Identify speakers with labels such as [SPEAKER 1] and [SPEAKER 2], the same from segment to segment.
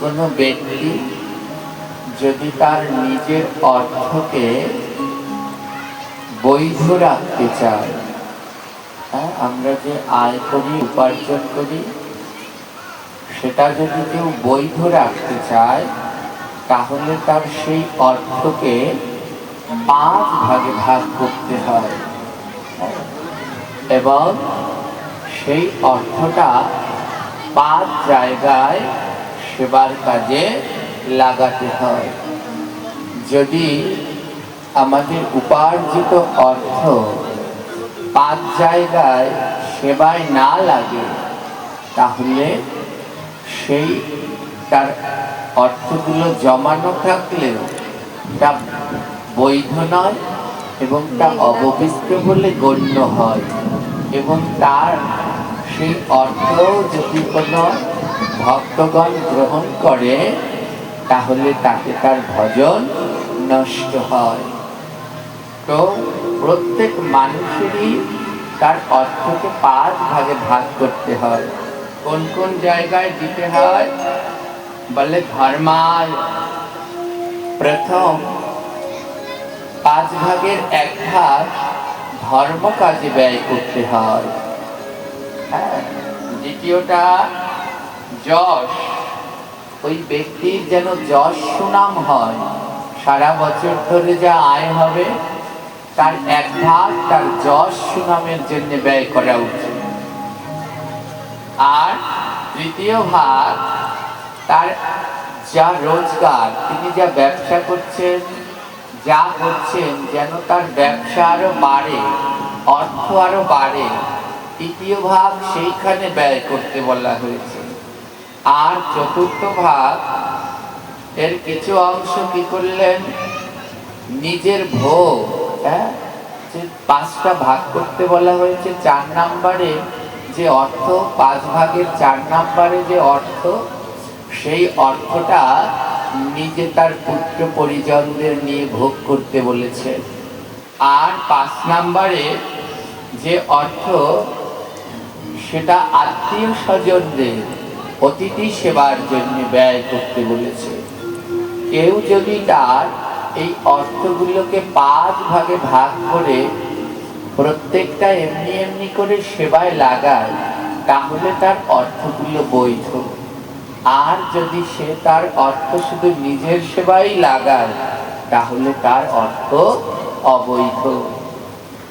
[SPEAKER 1] কোনো ব্যক্তি যদি তার নিজের অর্থকে বৈধ রাখতে চায়, আমরা যে আয় করি, উপার্জন করি, সেটা যদি কেউ বৈধ রাখতে চায়, তাহলে তার সেই অর্থকে 5 ভাগে ভাগ করতে হয় এবং সেই অর্থটা 5 জায়গায় সেবার কাজে লাগাতে হয়। যদি আমাদের উপার্জিত অর্থ 5 জায়গায় সেবায় না লাগে, তাহলে সেই তার অর্থগুলো জমানো থাকলেও তা বৈধ নয় এবং তা অপবিত্র বলে গণ্য হয়, এবং তার সেই অর্থ যদি কোনো ভক্তগণ গ্রহণ করে, তাহলে তাকে তার ভজন নষ্ট হয়। তো প্রত্যেক মানুষেরই তার অর্থকে 5 ভাগে ভাগ করতে হয়। কোন কোন জায়গায় দিতে হয় বলে, ধর্মায় প্রথম 5 ভাগের 1 ভাগ ধর্ম কাজে ব্যয় করতে হয়। দ্বিতীয়টা যশ, ওই ব্যক্তির যেন যশ সুনাম হয়, সারা বছর ধরে যা আয় হবে তার 1 ভাগ তার যশ সুনামের জন্য ব্যয় করা উচিত। আর তৃতীয় ভাগ তার যা রোজগার, তিনি যা ব্যবসা করছেন, যা করছেন, যেন তার ব্যবসা আরো বাড়ে, অর্থ আরো বাড়ে, তৃতীয় ভাগ সেইখানে ব্যয় করতে বলা হয়েছে। আর চতুর্থ ভাগ এর কিছু অংশ কি করলেন, নিজের ভোগ, যে 5টা ভাগ করতে বলা হয়েছে, 4 নম্বরে যে অর্থ, 5 ভাগের 4 নম্বরে যে অর্থ, সেই অর্থটা নিজে তার পুত্র পরিজনদের নিয়ে ভোগ করতে বলেছে। আর 5 নম্বরে যে অর্থ, সেটা আত্মীয় স্বজনদের অতিথি সেবার জন্য ব্যয় করতে বলেছে। কেউ যদি তার এই অর্থগুলোকে 5 ভাগে ভাগ করে প্রত্যেকটা এমনি এমনি করে সেবায় লাগায়, তাহলে তার অর্থগুলো বৈধ। আর যদি সে তার অর্থ শুধু নিজের সেবায় লাগায়, তাহলে তার অর্থ অবৈধ।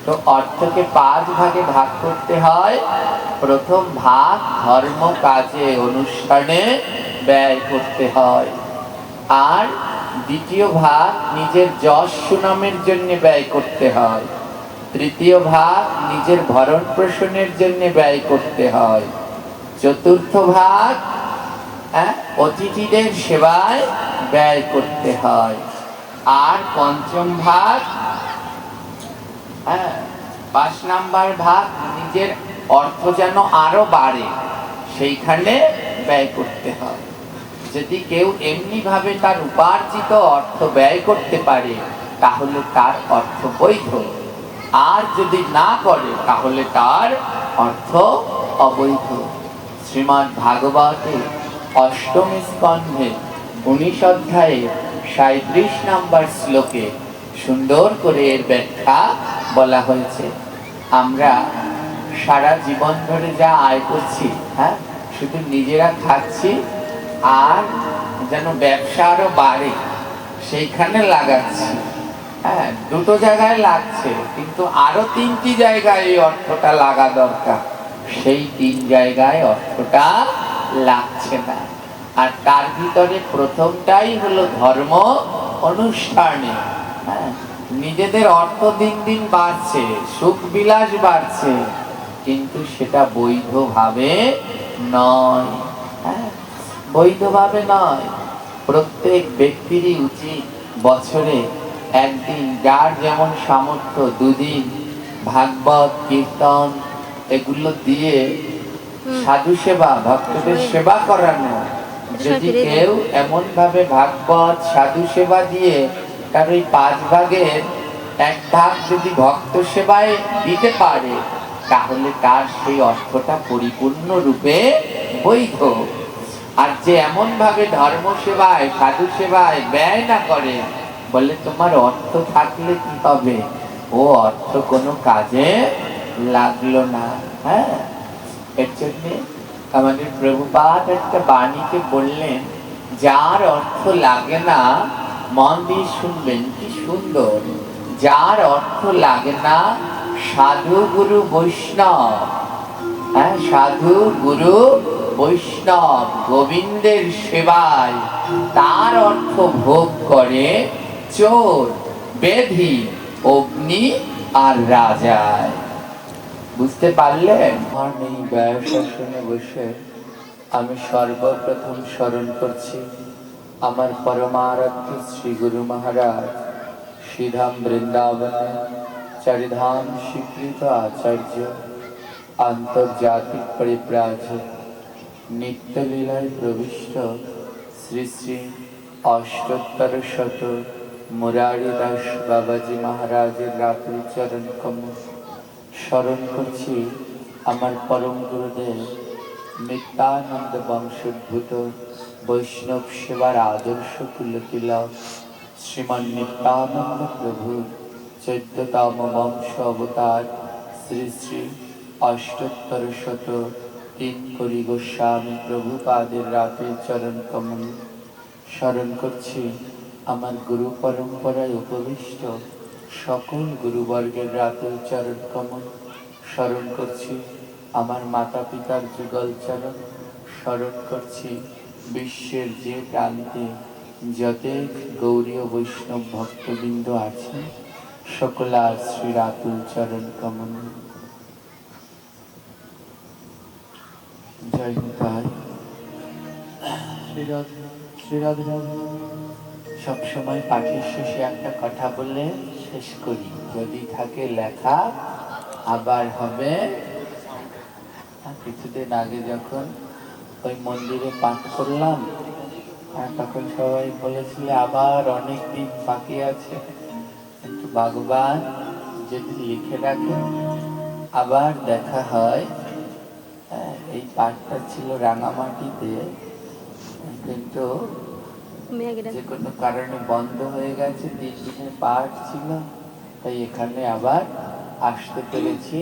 [SPEAKER 1] তো অর্থকে 5 ভাগে ভাগ করতে হয়। প্রথম ভাগ ধর্ম কাজে অনুষ্ঠানে ব্যয় করতে হয়, আর দ্বিতীয় ভাগ নিজের যশ সুনামের জন্য ব্যয় করতে হয়, তৃতীয় ভাগ নিজের ভরণ পোষণের জন্য ব্যয় করতে হয়, চতুর্থ ভাগ অতিথিদের সেবায় ব্যয় করতে হয়, আর পঞ্চম ভাগ 5 নাম্বার ভাগ নিজের অর্থ যেন আরো বাড়ে, সেইখানে ব্যয় করতে হয়। যদি কেউ এমনি ভাবে তার উপার্জিত অর্থ ব্যয় করতে পারে, তাহলে তার অর্থ বৈধ। আর যদি না করে, তাহলে তার অর্থ অবৈধ। শ্রীমদ্ ভাগবতে 8ম স্কন্ধে 19 অধ্যায়ে 37 নম্বর শ্লোকে সুন্দর করে এর ব্যাখ্যা বলা হয়েছে। আমরা সারা জীবন ধরে যা আয় করছি, শুধু নিজেরা খাচ্ছি, আর যেন ব্যবসা আরো বাড়ে সেইখানে লাগাচ্ছি। দুটো জায়গায় লাগছে, কিন্তু আরো 3টি জায়গায় এই অর্থটা লাগা দরকার, সেই 3 জায়গায় অর্থটা লাগছে না। আর তার ভিতরে প্রথমটাই হলো ধর্ম অনুষ্ঠানে। নিজেদের অর্থ দিন দিন বাড়ছে, সুখ বিলাস বাড়ছে, কিন্তু সেটা বৈধভাবে নয়। বৈধভাবে নয়। প্রত্যেক ব্যক্তিরই উচিত বছরে একদিন, যার যেমন সামর্থ্য, 2 দিন ভাগবত কীর্তন এগুলো দিয়ে সাধু সেবা, ভক্তদের সেবা করানো। যদি কেউ এমন ভাবে ভাগবত সাধু সেবা দিয়ে তার ওই 5 ভাগের 1 ভাগ যদি ভক্ত সেবায় দিতে পারে, তাহলে তার সেই অর্থটা পরিপূর্ণ রূপে বৈধ। আর যে এমন ভাবে ধর্ম সেবায় সাধু সেবায় ব্যয় না করে, বলে তোমার অর্থ থাকলে কি হবে, ও অর্থ কোনো কাজে লাগলো না। হ্যাঁ, এর জন্যে আমাদের প্রভুপাদ একটা বাণীকে বললেন, যার অর্থ লাগে না, মন দিয়ে শুনবেন কি সুন্দর, যার অর্থ লাগে না সাধু গুরু বৈষ্ণব, হ্যাঁ, সাধু গুরু বৈষ্ণব গোবিন্দের সেবায় তার অর্থ ভোগ করে চোর, বেধি, অগ্নি আর রাজায়। বুঝতে পারলেন? আমার এই ব্যয় শাসনে বসে আমি সর্বপ্রথম স্মরণ করছি আমার পরমারাধ্য শ্রী গুরু মহারাজ, শ্রীধাম বৃন্দাবনে চারিধাম স্বীকৃত আচার্য, আন্তর্জাতিক পরিব্রাজক, নিত্যলীলায় প্রবিষ্ট শ্রী শ্রী অষ্টোত্তর শত মুরারি দাস বাবাজি মহারাজের রাতুল চরণ কমল। স্মরণ করছি আমার পরম গুরুদেব নিত্যানন্দ বংশোদ্ভূত বৈষ্ণব সেবার আদর্শ কুলতিলক শ্রীমান নিত্যানন্দ প্রভু 14তম বংশ অবতার শ্রী শ্রী অষ্টোত্তর শত 3 করি গোস্বামী প্রভুপাদের রাতুল চরণ কমল। স্মরণ করছি আমার গুরু পরম্পরায় উপবিষ্ট সকল গুরুবর্গের রাতুল চরণ কমল। স্মরণ করছি আমার মাতা পিতার যুগল চরণ। স্মরণ করছি বিশ্বের যে প্রান্তে যতই গৌরীয় বৈষ্ণব ভক্তবৃন্দ আছে, সকলার শ্রী রাতুল চরণ কমল। জয় নিতাই। শ্রীরাধে সবসময় পাঠের শেষে একটা কথা বলে শেষ করি, যদি থাকে লেখা আবার হবে। কিছুদিন আগে যখন ওই মন্দিরে পাঠ করলাম, তখন সবাই বলেছিল আবার অনেক দিন বাকি আছে, কিন্তু ভগবান যদি লিখে রাখেন আবার দেখা হয়। এই পাঠটা ছিল রাঙামাটিতে, কিন্তু যে কোনো কারণে বন্ধ হয়ে গেছে। 3 দিনের পাঠ ছিল, তাই এখানে আবার আসতে পেরেছি।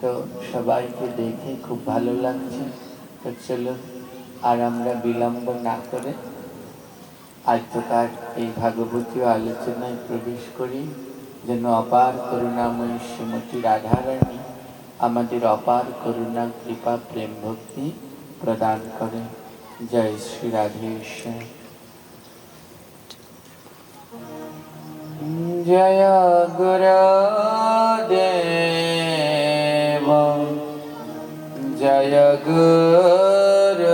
[SPEAKER 1] তো সবাইকে দেখে খুব ভালো লাগছে। তো চলো আর আমরা বিলম্ব না করে আজকার এই ভাগবতীয় আলোচনায় প্রবেশ করি, যেন অপার করুণাময়ী শ্রীমতী রাধারানী আমাদের অপার করুণা কৃপা প্রেম ভক্তি প্রদান করে। জয় শ্রী রাধেশ্বর। জয় গুরুদেব, জয় গুরুদেব,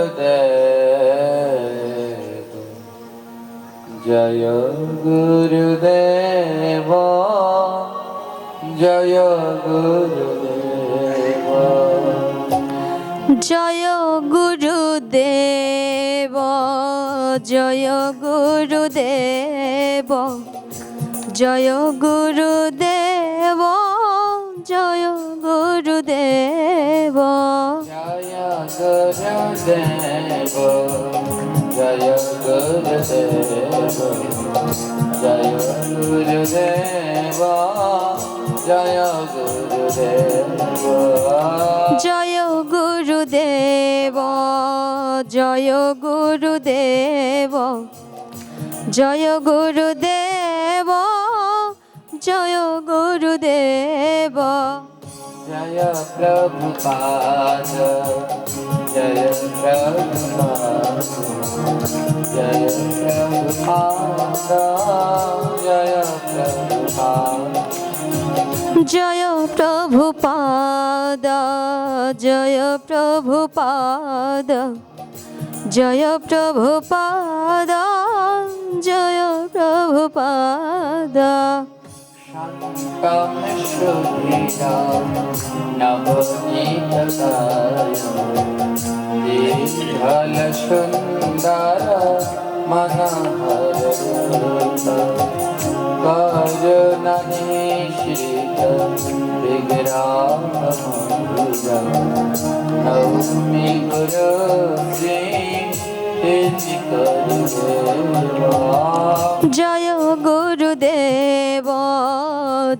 [SPEAKER 1] জয় গুরুদেব, জয় গুরুদেব,
[SPEAKER 2] জয় গুরুদেব, জয় গুরুদেব, জয় গুরুদেব, জয় গুরুদেব,
[SPEAKER 1] জয় গুরুদেব, জয় গুরুদেব, জয় গুরুদেব, জয় গুরুদেব,
[SPEAKER 2] জয় গুরুদেব, জয় গুরুদেব, জয় গুরুদেব, জয় গুরুদেব,
[SPEAKER 1] জয় প্রভুপাদ, জয় প্রভুপাদ, জয় প্রভুপাদ, জয় প্রভুপাদ,
[SPEAKER 2] জয় প্রভুপাদ, জয় প্রভুপাদ, জয় প্রভুপাদ, জয় প্রভুপাদ,
[SPEAKER 1] শান্তম সুধীরম নবনীতকায়, দীর্ঘল সুন্দর মনোহর রূপ, করুণা নিঃসৃত বিগ্রহ মধুর, নৌমি গুরু শ্রী
[SPEAKER 2] জয় গুরুদেব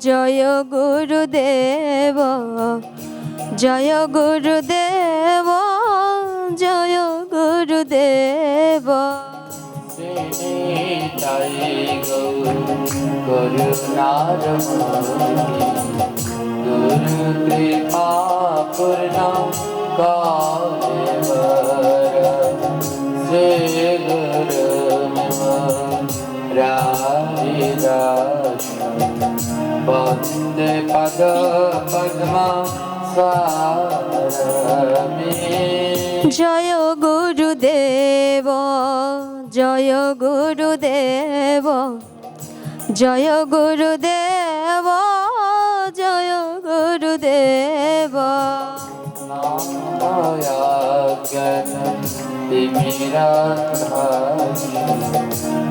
[SPEAKER 2] জয় গুরুদেব জয় গুরুদেব জয় গুরুদেব
[SPEAKER 1] করুণার গুরু কৃপা পূর্ণ শ্রী গুরু রাধিদাস বন্দে পদ পদ্ম স্বামী
[SPEAKER 2] জয় গুরুদেব জয় গুরুদেব জয় গুরুদেব জয় গুরুদেব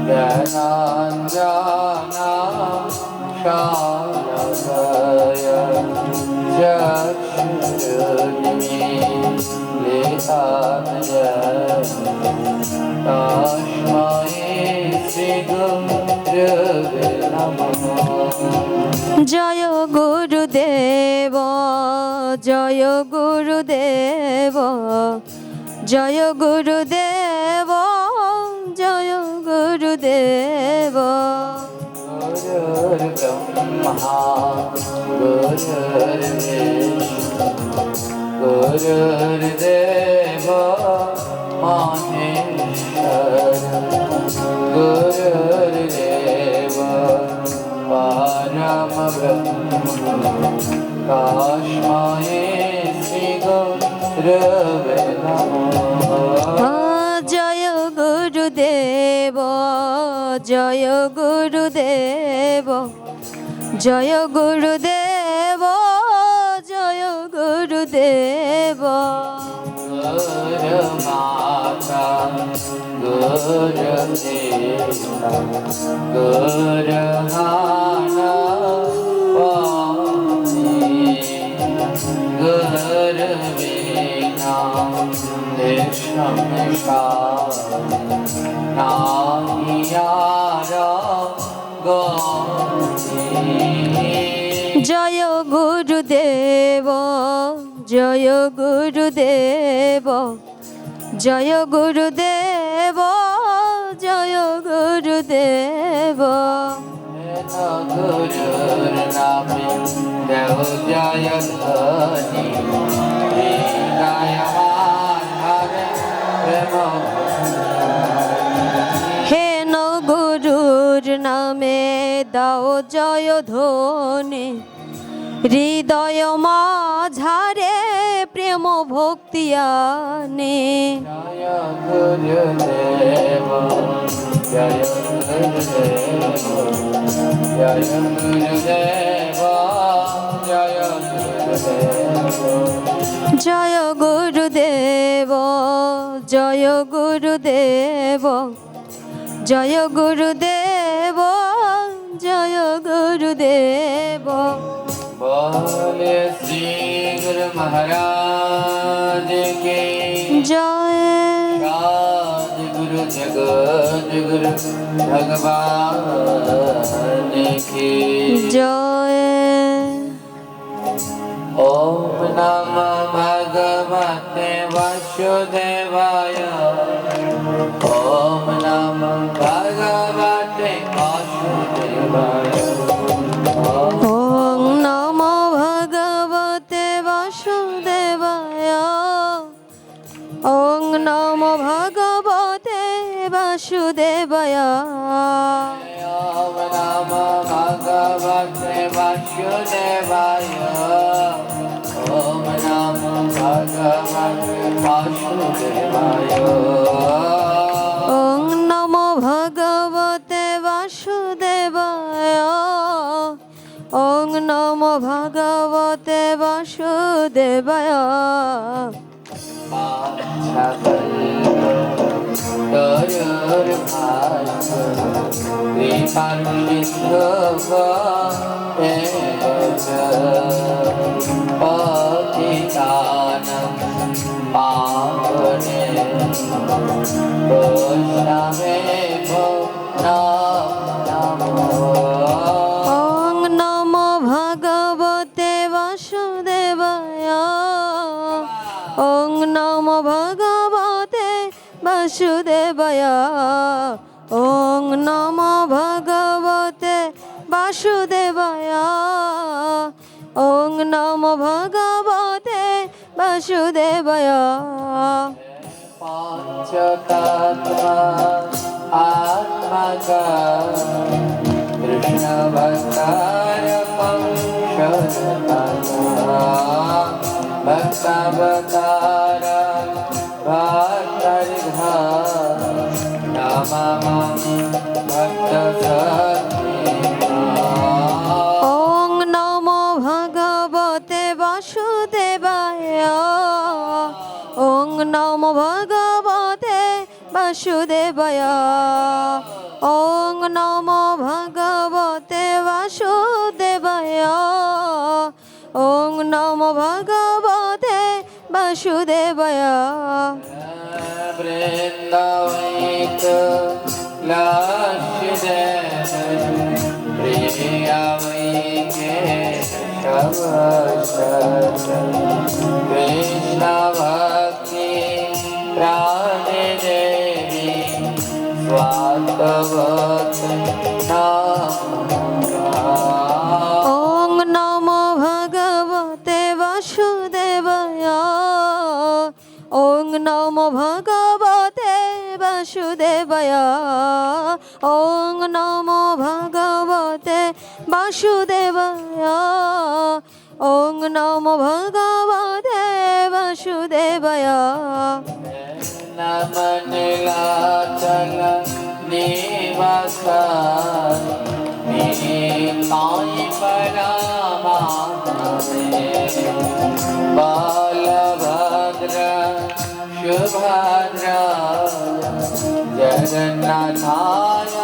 [SPEAKER 1] জ্ঞানাঞ্জনা শালভয় তস্मै শ্রী গুরবে নমঃ।
[SPEAKER 2] জয় গুরুদেব জয় গুরুদেব জয় গুরুদেব জয় গুরুদেব
[SPEAKER 1] গুরুর্ব্রহ্মা গুরুর্বিষ্ণু গুরুর্দেব মহেশ্বর গুরুর্দেব পরম ব্রহ্ম তস্मै শ্রী গুরবে নমঃ।
[SPEAKER 2] জয় গুরুদেব জয় গুরুদেব জয় গুরুদেব জয় গুরুদেব
[SPEAKER 1] গুরু মাতা গুরু পিতা গুরু হারা গুরু বিনা সংসার নাহিয়ার গতি।
[SPEAKER 2] জয় গুরুদেব জয় গুরুদেব জয় গুরুদেব জয় গুরুদেব
[SPEAKER 1] গুরুর নামে দেব জয় ধ্বনি গায়মান হরে প্রেম
[SPEAKER 2] হে ন গুরুর নামে দাও জয় ধ্বনি হৃদয় মাঝারে প্রেম ভক্তি আনে
[SPEAKER 1] জয় গুরুদেব জয় গুরুদেব জয় গুরুদেব জয় গুরুদেব
[SPEAKER 2] জয় গুরুদেব জয় গুরুদেব জয় গুরুদেব জয় গুরুদেব
[SPEAKER 1] बोले श्री गुरु महाराज के
[SPEAKER 2] জয়
[SPEAKER 1] राज गुरु जगत गुरु भगवान की
[SPEAKER 2] জয়
[SPEAKER 1] ओम नमः भगवते वासुदेवाय ओम नमः भगवते वासुदेवाय
[SPEAKER 2] ওং নমো ভগবতে বাসুদেবায় ওং নমো ভগবতে বাসুদেবায়
[SPEAKER 1] ओम नमः भगवते वासुदेवाय ओम नमः भगवते वासुदेवाय
[SPEAKER 2] ওং নমো ভগবতে বাসুদেবায় ওং নমো ভগবতে বাসুদেবায়
[SPEAKER 1] বৈষ্ণবে ভো নমো।
[SPEAKER 2] ওং নমো ভগবতে বাসুদেবায়। ওং নমো ভগবতে বাসুদেবায়। ওং নমো ভগবতে বাসুদেবায়। ওং নমো ভগবতে বাসুদেবায়।
[SPEAKER 1] পঞ্চতত্ত্বা আত্মকা কৃষ্ণ ভক্তার ভক্তাবতার ভক্তার নমামি ভক্ত
[SPEAKER 2] ওং নমো ভগবতে বাসুদেবায়। ওং নমো ভগবতে বাসুদেবায়। ওং নমো ভগবতে বাসুদেবায়। ওং নমো ভগবতে বাসুদেবায়।
[SPEAKER 1] বৃন্দাবৈত লাশিদে প্রিয়ামৈকে কৃষ্ণ ভক্তি প্রাণে দেবী স্বাতবত
[SPEAKER 2] ওং নমো ভগবতে বাসুদেবায়। ওং নমো ভগবতে বাসুদেবায়। ওং নমো ভগবতে বাসুদেবায়। ওং নমো ভগবতে বাসুদেবায়।
[SPEAKER 1] নম নীলাচল নিবাস তাই পরমাত্মে বলভদ্র সুভদ্র জগন্নাথায়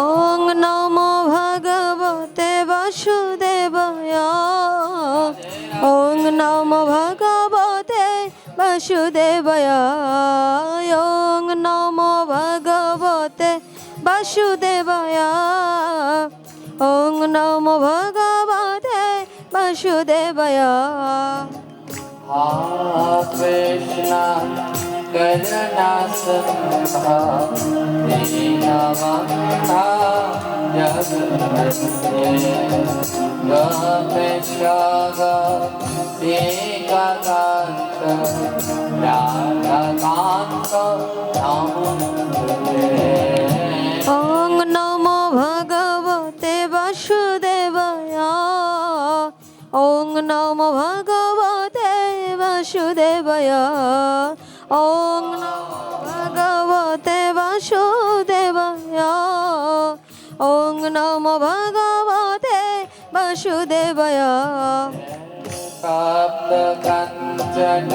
[SPEAKER 2] ওং নমো ভগবতে বাসুদেবায়। ওং নমো ভগবতে বাসুদেবায়। ওং নমো ভগবতে বাসুদেবায়। ওং নমো ভগবতে বাসুদেবায়।
[SPEAKER 1] কৃষ্ণ করুণা সিন্ধা দীনবন্ধা জগৎপতে গোপেশ গোপিকাকান্ত রাধাকান্ত নমস্তে।
[SPEAKER 2] ওং নমো ভগবতে বাসুদেবায়। ওং নমো ভগবতে বাসুদেবায়। ওং নমো ভগবতে বাসুদেবায়। ওং নমো ভগবতে বাসুদেবায়।
[SPEAKER 1] সপ্ত কাঞ্চন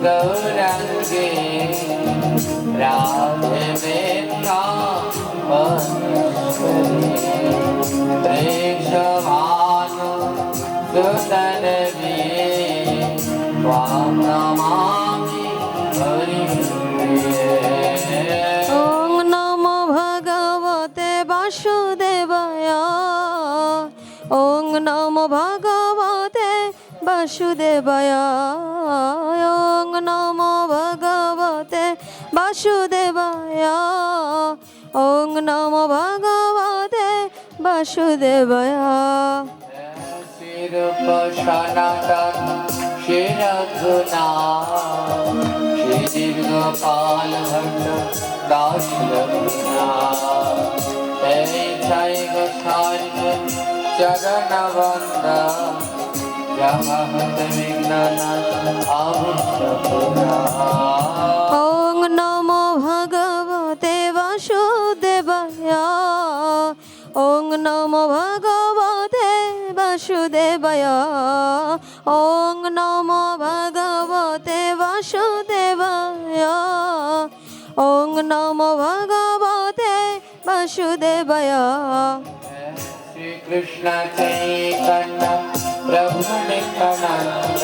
[SPEAKER 1] গৌরাঙ্গে রাধে বৃন্দাবনেশ্বরী প্রেক্ষমানো সুতনবী ত্বাং নমামি হরিপ্রিয়ে।
[SPEAKER 2] ওং নমো ভগবতে বাসুদেবায়। ওং নমো ভগবতে বাসুদেবায়। ওং নমো ভগবতে বাসুদেবায়। ওং নমো ভগবতে বাসুদেবায়।
[SPEAKER 1] শ্রীরূপ সনাতন শ্রী রঘুনাথ শ্রী দীর্ঘপাল ভট্ট দাস রঘুনাথ এই ছাই গোসার্গ চরণ বন্দ জগত বিঘ্ননাথ অভিষ্ট।
[SPEAKER 2] ওং নমো ভগবতে বাসুদেবায়। ওং নমো ভগবতে বাসুদেবায়। ওং নমো ভগবতে বাসুদেবায়। ওং নমো ভগবতে বাসুদেবায়।
[SPEAKER 1] শ্রীকৃষ্ণ চৈতন্য প্রভু নিত্যানন্দ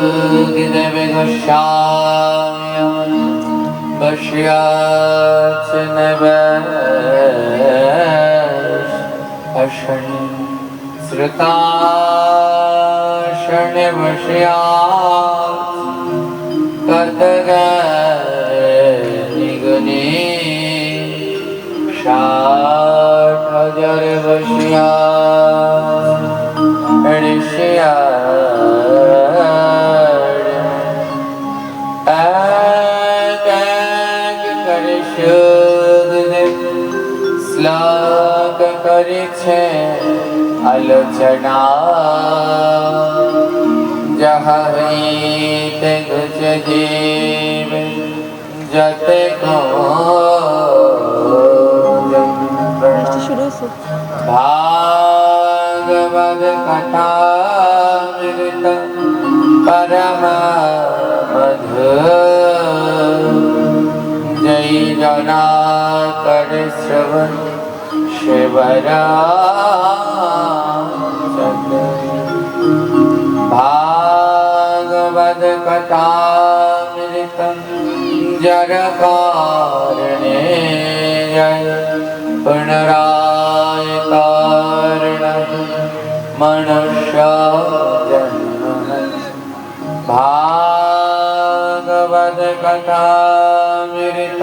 [SPEAKER 1] देवे गोस्वामी वश्याच नवश अशन श्रुताशन वश्याच निगुनी 60,000 वश्या ऋषिया श्लोक करे छे आलोचना जहाँ ते गुज जीव जते को भागवत कथा मृत परम मधु जय जना कर श्रवण शिवरा भागवत कथा मृत जर कारणे जय पुनराय कारण मनुष्य जन्म भागवत कथा मृत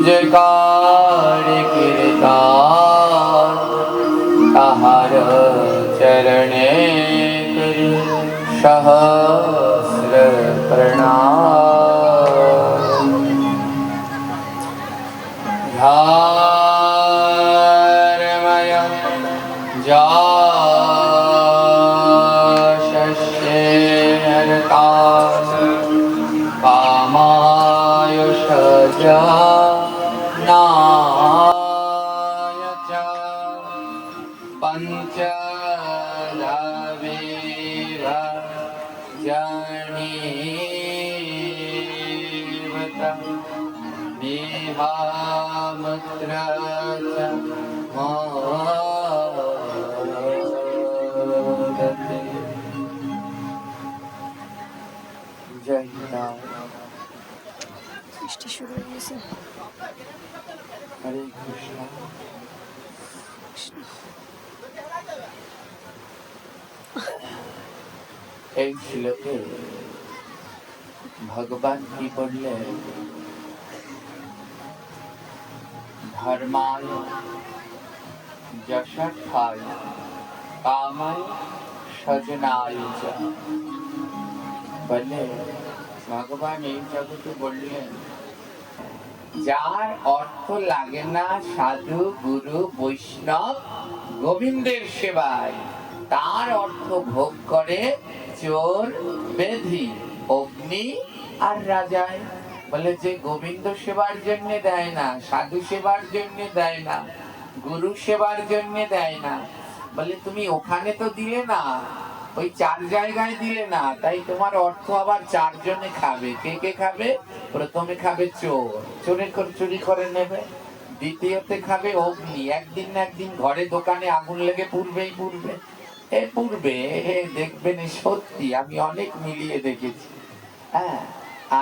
[SPEAKER 1] जकार कीर्तन ताहार चरणे करि सहस्र प्रणाम धारमय जाशस्ये नरकास कामायुषजा नाय च पञ्चधाविव जनीवत नेहामुत्र च मोदते जय राम
[SPEAKER 2] বৃষ্টি শুরু হয়ে গেছে
[SPEAKER 1] हरे कृष्णा এই শ্লোকে ভগবান কি বললেন ধর্মায় যশার্থায় কামায় সজনায় চ বলে ভগবান এই জগতে বললেন যার অর্থ লাগে না সাধু গুরু বৈষ্ণব গোবিন্দের সেবায় তার অর্থ ভোগ করে চোর বেধি অগ্নি আর রাজায় বলে যে গোবিন্দ সেবার জন্য দেয় না সাধু সেবার জন্য দেয় না গুরু সেবার জন্য দেয় না বলে তুমি ওখানে তো দিলে না ওই 4 জায়গায় দিলে না তাই তোমার অর্থ আবার 4 জনে খাবে কে কে খাবে প্রথমে খাবে চোর চুরি করে নেবে দ্বিতীয়তে খাবে অগ্নি একদিন না একদিন ঘরে দোকানে আগুন লেগে পুড়বে দেখবেন সত্যি আমি অনেক মিলিয়ে দেখেছি হ্যাঁ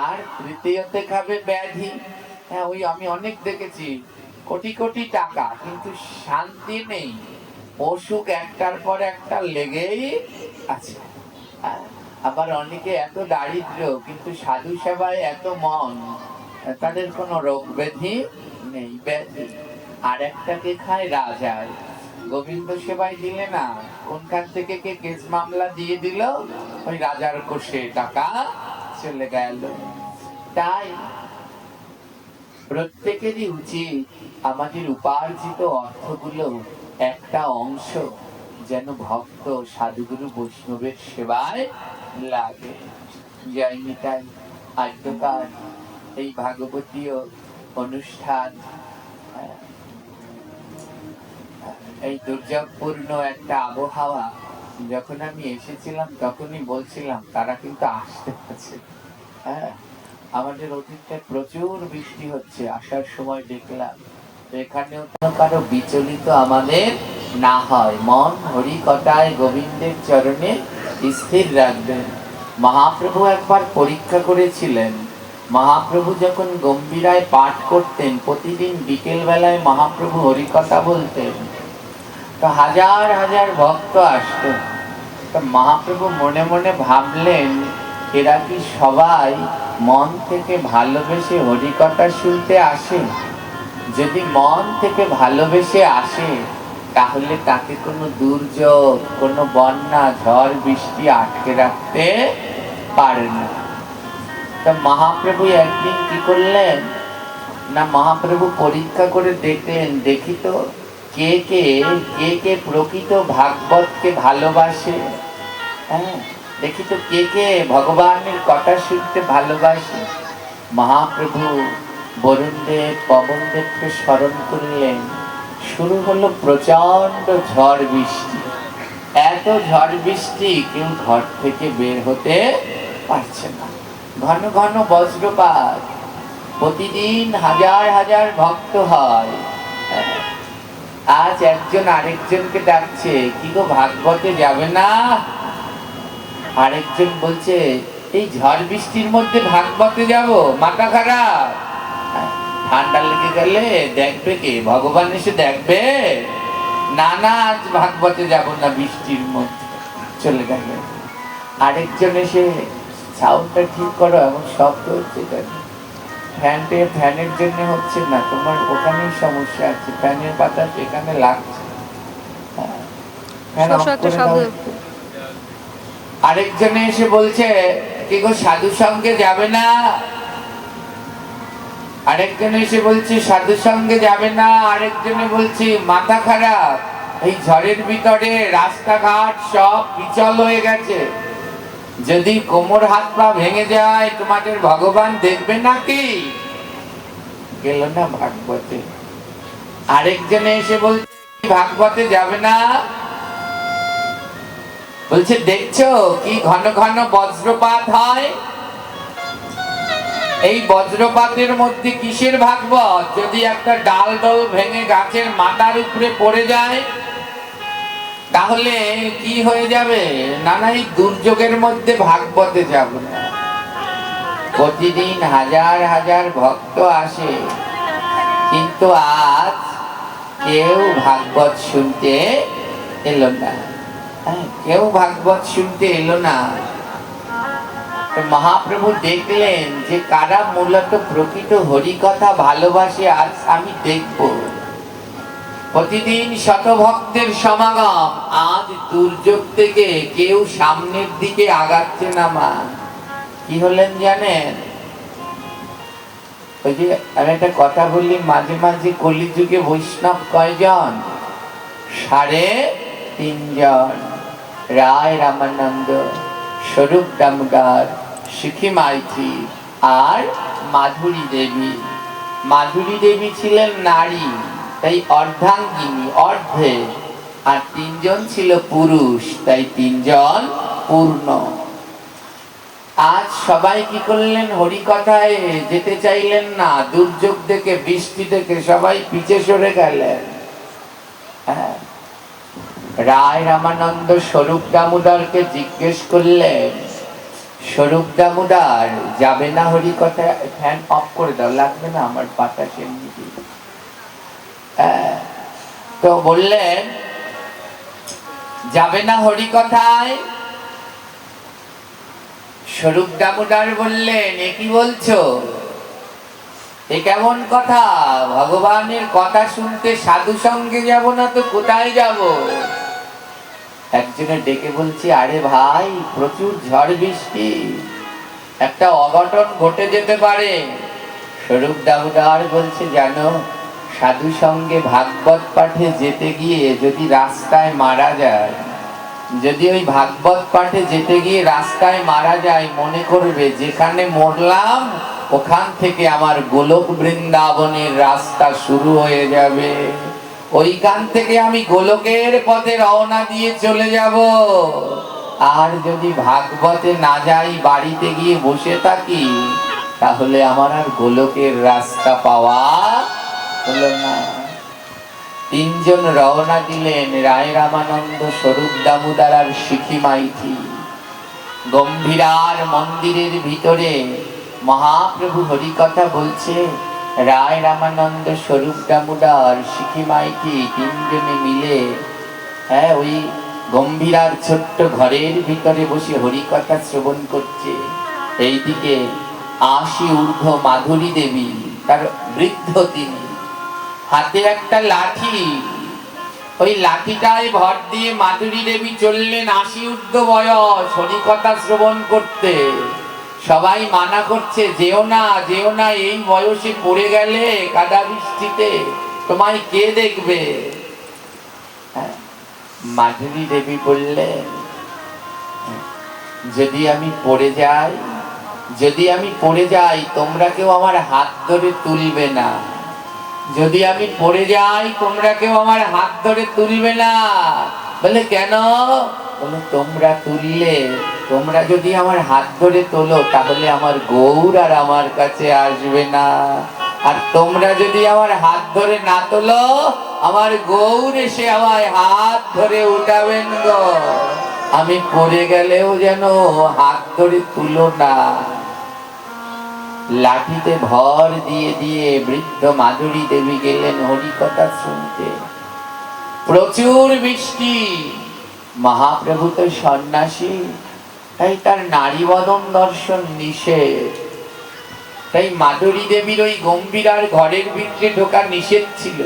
[SPEAKER 1] আর তৃতীয়তে খাবে ব্যাধি হ্যাঁ ওই আমি অনেক দেখেছি কোটি কোটি টাকা কিন্তু শান্তি নেই অসুখ একটার পর একটা লেগেই আছে আবার অনেকে এত দারিদ্র কিন্তু সাধু সেবায় এত মন তাদের কোনো রোগ ব্যাধি নেই ব্যাধি আর একটাকে খায় রাজায় গোবিন্দ সেবায় দিলে না কোনখান থেকে কে কেস মামলা দিয়ে দিল ওই রাজার কোষে টাকা চলে গেল তাই প্রত্যেকেরই উচিত আমাদের উপার্জিত অর্থগুলো একটা অংশ যেন ভক্ত সাধুগুরু বৈষ্ণবের সেবায় লাগে জয় নিতাই আদ্যকার এই ভাগবতীয় অনুষ্ঠান এই দুর্যোগপূর্ণ একটা আবহাওয়া যখন আমি এসেছিলাম তখনই বলছিলাম তারা কিন্তু আসতে আছে হ্যাঁ আমাদের অতীতে প্রচুর বৃষ্টি হচ্ছে আসার সময় দেখলাম এখানেও কারো বিচলিত আমাদের না হয় মন হরি কথায় গোবিন্দের চরণে স্থির রাখবেন মহাপ্রভু একবার পরীক্ষা করেছিলেন। মহাপ্রভু যখন গম্ভীরায় পাঠ করতেন, প্রতিদিন বিকেল বেলায় মহাপ্রভু হরিকথা বলতেন, তো হাজার হাজার ভক্ত আসতেন। তো মহাপ্রভু মনে মনে ভাবলেন, এরা কি সবাই মন থেকে ভালোবেসে হরিকথা শুনতে আসে? যদি মন থেকে ভালোবেসে আসে, তাহলে তাকে কোনো দুর্যোগ, কোনো বন্যা, ঝড় বৃষ্টি আটকে রাখতে পারে না। তো মহাপ্রভু একদিন কি করলেন না, মহাপ্রভু পরীক্ষা করে দেখলেন, দেখি তো কে কে কে কে প্রকৃত ভাগবতকে ভালোবাসে। হ্যাঁ, দেখি তো কে কে ভগবানের কথা শুনতে ভালোবাসে। মহাপ্রভু বরুণদেব, পবনদেবকে স্মরণ করলেন। শুরু হলো প্রচন্ড ঝড় বৃষ্টি। এত ঝড় বৃষ্টি, কেউ ঘর থেকে বের হতে পারছে না। ঘন ঘন বজ্রপাত, প্রতিদিন হাজার হাজার ভক্ত হয়। আজ একজন আরেকজনকে ডাকছে, কি গো ভাগবতে যাবে না? আরেকজন বলছে, এই ঝড় বৃষ্টির মধ্যে ভাগবতে যাব, মাথা খারাপ। ঠান্ডা লেগে গেলে দেখবে কে? ভগবান এসে দেখবে? না না, আজ ভাগবতে যাব না, বৃষ্টির মধ্যে। চলে গেল। আরেকজন এসে, সাউন্ডটা ঠিক করো, এমন শব্দ হচ্ছে কেন? ফ্যানের জন্য হচ্ছে না, তোমার ওখানেই সমস্যা আছে, ফ্যানের বাতাস এখানে লাগছে। আরেকজনে এসে বলছে, কি গো সাধু সঙ্গে যাবে না? আরেকজনে এসে বলছে সাধু সঙ্গে যাবে না। আরেকজনে বলছে মাথা খারাপ, এই ঝড়ের ভিতরে রাস্তাঘাট সব পিছল হয়ে গেছে, যদি কোমর হাত পা ভেঙে যায় তোমাদের ভগবান দেখবে নাকি? গেল না ভাগবতে। আরেকজনে এসে বলছে ভাগবতে যাবে না। বলছে দেখছো কি ঘন ঘন বজ্রপাত হয়, এই বজ্রপাতের মধ্যে কিসের ভাগবত? যদি একটা ডাল ডল ভেঙে গাছের মাথার উপরে পড়ে যায়, তাহলে কি হয়ে যাবে? নানা, এই দুর্যোগের মধ্যে ভাগবতে যাব না। প্রতিদিন হাজার হাজার ভক্ত আসে, কিন্তু আজ কেউ ভাগবত শুনতে এলো না। কেউ ভাগবত শুনতে এলো না। মহাপ্রভু দেখলেন যে কারা মূলত প্রকৃত হরিকথা ভালোবাসে, আজ আমি দেখব। প্রতিদিন শত ভক্তের সমাগম, আজ দুর্যোগ থেকে কেউ সামনের দিকে আগাচ্ছে না। মা কি হলেন জানেন? ওই যে আমি একটা কথা বললি, মাঝে মাঝে কলিযুগে বৈষ্ণব কয়জন? 3.5 জন। রায় রামানন্দ, স্বরূপ দামোদর, শিখি মাইতি আর মাধুরী দেবী। মাধুরী দেবী ছিলেন নারী, তাই অর্ধাঙ্গিনী, অর্ধে। আর 3 জন ছিল পুরুষ, তাই 3 জন পূর্ণ। আজ সবাই কি করলেন? হরিকথায় যেতে চাইলেন না। দুর্যোগ দেখে, বৃষ্টি দেখে সবাই পিছে সরে গেলেন। হ্যাঁ, রায় রামানন্দ স্বরূপ দামোদরকে জিজ্ঞেস করলেন, স্বরূপ দামোদর যাবে না হরিকথা? ফ্যান অফ করে দাও, লাগবে না আমার বাতাস এমনি। তো বললেন যাবে না হরিকথায়? স্বরূপ দামোদর বললেন, এ কি বলছো? এ কেমন কথা? ভগবানের কথা শুনতে সাধু সঙ্গে যাব না তো কোথায় যাব? একজনে ডেকে বলছি, আরে ভাই, প্রচুর ঝড় বৃষ্টি, একটা অঘটন ঘটে যেতে পারে। স্বরূপ দামোদর বলছে, জানো, সাধু সঙ্গে ভাগবত পাঠে যেতে গিয়ে যদি রাস্তায় মারা যায়, যদি ওই ভাগবত পাঠে যেতে গিয়ে রাস্তায় মারা যায়, মনে করবে যেখানে মরলাম ওখান থেকে আমার গোলক বৃন্দাবনের রাস্তা শুরু হয়ে যাবে, ওইখান থেকে আমি গোলকের পথে রওনা দিয়ে চলে যাব। আর যদি ভাগবতে না যাই, বাড়িতে গিয়ে বসে থাকি, তাহলে আমার আর গোলকের রাস্তা পাওয়া হলো না। 3 জন রওনা দিলেন, রায় রামানন্দ, স্বরূপ দামোদর আর শিখি মাইতি। গম্ভীরার মন্দিরের ভিতরে মহাপ্রভু হরিকথা বলছে। রায় রামানন্দ, স্বরূপ দামোদর, সিকি মাইতি তিনজনে মিলে ওই গম্ভীরার ছোট্ট ঘরের ভিতরে বসে হরিকথা শ্রবণ করছে। এইদিকে ৮০ ঊর্ধ্ব মাধুরী দেবী, তার বৃদ্ধ তিনি, হাতে একটা লাঠি, ওই লাঠিটায় ভর দিয়ে মাধুরী দেবী চললেন। ৮০ ঊর্ধ্ব বয়স, হরিকথা শ্রবণ করতে। সবাই মানা করছে, যেও না যেও না, এই বয়সে পড়ে গেলে কাদা বৃষ্টিতে তোমায় কে দেখবে। মাধুরী দেবী বললেন, যদি আমি পড়ে যাই, যদি আমি পড়ে যাই, তোমরা কেউ আমার হাত ধরে তুলবে না। যদি আমি পড়ে যাই, তোমরা কেউ আমার হাত ধরে তুলবে না। বলে কেন? বলে তোমরা তুললে, তোমরা যদি আমার হাত ধরে তোলো, তাহলে আমার গৌর আর আমার কাছে আসবে না। আর তোমরা যদি আমার হাত ধরে না তোলো, আমার গৌর এসে আমায় হাত ধরে উঠাবেন গো। আমি পড়ে গেলেও যেন হাত ধরে তুলো না। লাঠিতে ভর দিয়ে দিয়ে বৃদ্ধ মাধুরী দেবী গেলেন হরিকথা শুনতে। প্রচুর বৃষ্টি। মহাপ্রভু তো সন্ন্যাসী, তাই তার নারী বদন দর্শন নিষেধ। তাই মাধুরী দেবীর ওই গম্ভীরার ঘরের ভিতরে ঢোকা নিষেধ ছিল।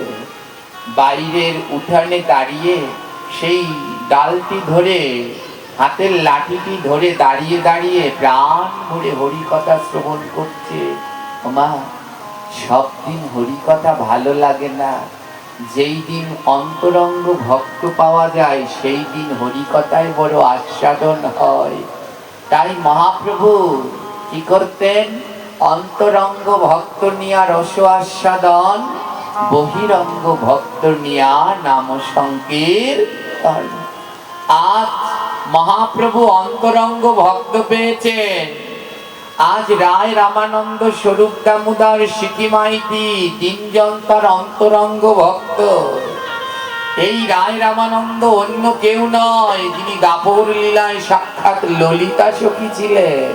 [SPEAKER 1] বাইরের উঠানে দাঁড়িয়ে সেই ডালটি ধরে, হাতের লাঠিটি ধরে দাঁড়িয়ে দাঁড়িয়ে প্রাণ ভরে হরিকথা শ্রবণ করছে। মা, সব দিন হরিকথা ভালো লাগে না। যেই দিন অন্তরঙ্গ ভক্ত পাওয়া যায়, সেই দিন হরিকথায় বড় আস্বাদন হয়। তাই মহাপ্রভু কি করতেন? অন্তরঙ্গ ভক্ত নিয়া রস আস্বাদন, বহিরঙ্গ ভক্ত নিয়া নাম সংকীর্তন। আজ মহাপ্রভু অন্তরঙ্গ ভক্ত পেয়েছেন। আজ রায় রামানন্দ, স্বরূপ দামোদর, সিকি মাইতি তিনজন তার অন্তরঙ্গ ভক্ত। এই রায় রামানন্দ অন্য কেউ নয়, যিনি দাপর লীলায় সাক্ষাৎ ললিতা সখী ছিলেন।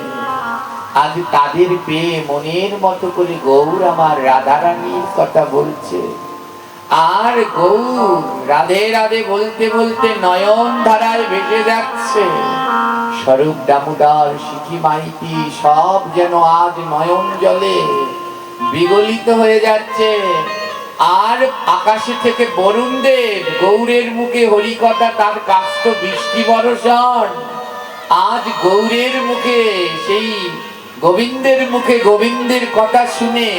[SPEAKER 1] আজ তাদের পেয়ে মনের মতো করে গৌর আমার রাধারানীর কথা বলছে। আর গৌর রাধে রাধে বলতে বলতে নয়ন ধারায় ভেসে যাচ্ছে। স্বরূপ দামোদর, সিকি মাইতি সব যেন আজ নয়ন জলে বিগলিত হয়ে যাচ্ছে। আর আকাশে থেকে বরুণ দেব গৌরের মুখে হরিকথা, তার কাষ্ঠ বৃষ্টি বর্ষণ। আজ গৌরের মুখে, সেই গোবিন্দের মুখে গোবিন্দের কথা শুনে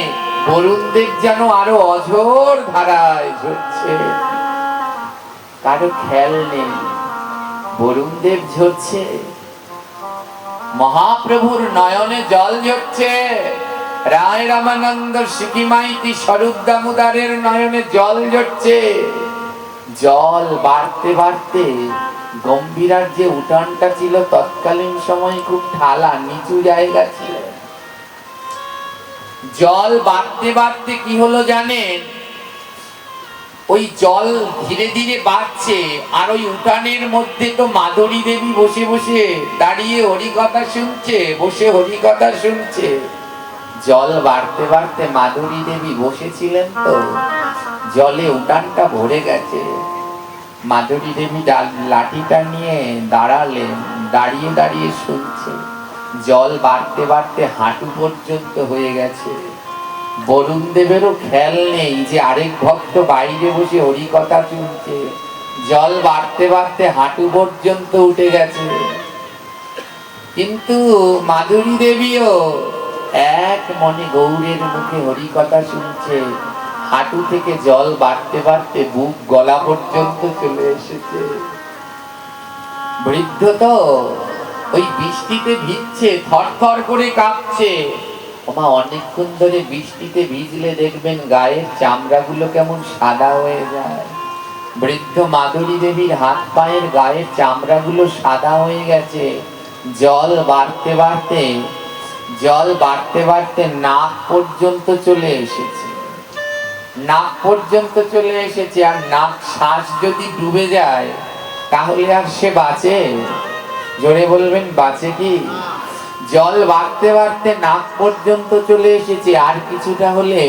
[SPEAKER 1] বরুণ দেব যেন আরো অঝোর ধারায় ঝরছে। কারো খেয়াল নেই, বরুণ দেব ঝরছে, মহাপ্রভুর নয়নে জল ঝরছে। রায় রামানন্দ, সিকি মাইতি, স্বরূপ দামোদরের নয়নে জল ঝরছে। জল বাড়তে বাড়তে গম্ভীরার যে উঠানটা ছিল, তৎকালীন সময় খুব ঢালা নিচু জায়গা ছিল। জল বাড়তে বাড়তে কি হলো জানেন? ওই জল ধীরে ধীরে বাড়ছে। আর ওই উঠানের মধ্যে তো মাধুরী দেবী বসে বসে দাঁড়িয়ে হরিকথা শুনছে, বসে হরিকথা শুনছে। জল বাড়তে বাড়তে মাধুরী দেবী বসেছিলেন, তো জলে উঠানটা ভরে গেছে। মাধুরী দেবী লাঠিটা নিয়ে দাঁড়ালেন, দাঁড়িয়ে দাঁড়িয়ে শুনছে। জল বাড়তে বাড়তে হাঁটু পর্যন্ত হয়ে গেছে। বরুণ দেবেরও খেয়াল নেই যে আরেক ভক্ত বাইরে বসে হরিকথা শুনছে। জল বাড়তে বাড়তে হাঁটু পর্যন্ত উঠে গেছে। কিন্তু মাধুরী দেবীও এক মনে গৌরের মুখে হরিকথা শুনছে। হাঁটু থেকে জল বাড়তে বাড়তে বুক গলা পর্যন্ত চলে এসেছে। বৃদ্ধ তো ওই বৃষ্টিতে ভিজছে, থরথর করে কাঁপছে। ওমা, অনেকক্ষণ ধরে বৃষ্টিতে ভিজলে দেখবেন গায়ের চামড়াগুলো কেমন সাদা হয়ে যায়। বৃদ্ধ মাধুরী দেবীর হাত পায়ের গায়ের চামড়াগুলো সাদা হয়ে গেছে। জল বাড়তে বাড়তে, জল বাড়তে বাড়তে নাক পর্যন্ত চলে এসেছে। নাক পর্যন্ত চলে এসেছে। আর নাক শ্বাস যদি ডুবে যায়, তাহলে আর সে বাঁচে? জোরে বলবেন বাঁচে কি? জল বাড়তে বাড়তে নাক পর্যন্ত চলে এসেছে, আর কিছুটা হলে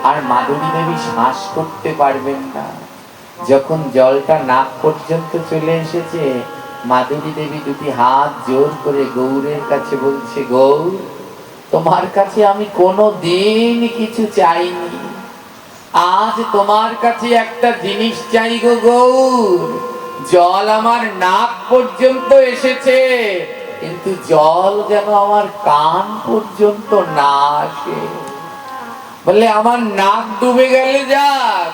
[SPEAKER 1] আর মাধুরী দেবী শ্বাস করতে পারবেন না। যখন জলটা নাক পর্যন্ত চলে এসেছে, মাধুরী দেবী দুটি হাত জোর করে গৌরের কাছে বলছে, গৌর, তোমার কাছে আমি কোনো দিন কিছু চাইনি, আজ তোমার কাছে একটা জিনিস চাই গো গৌর। জল আমার নাক পর্যন্ত এসেছে, কিন্তু জল যেন আমার কান পর্যন্ত না আসে। বলে আমার নাক ডুবে গেলে যাক,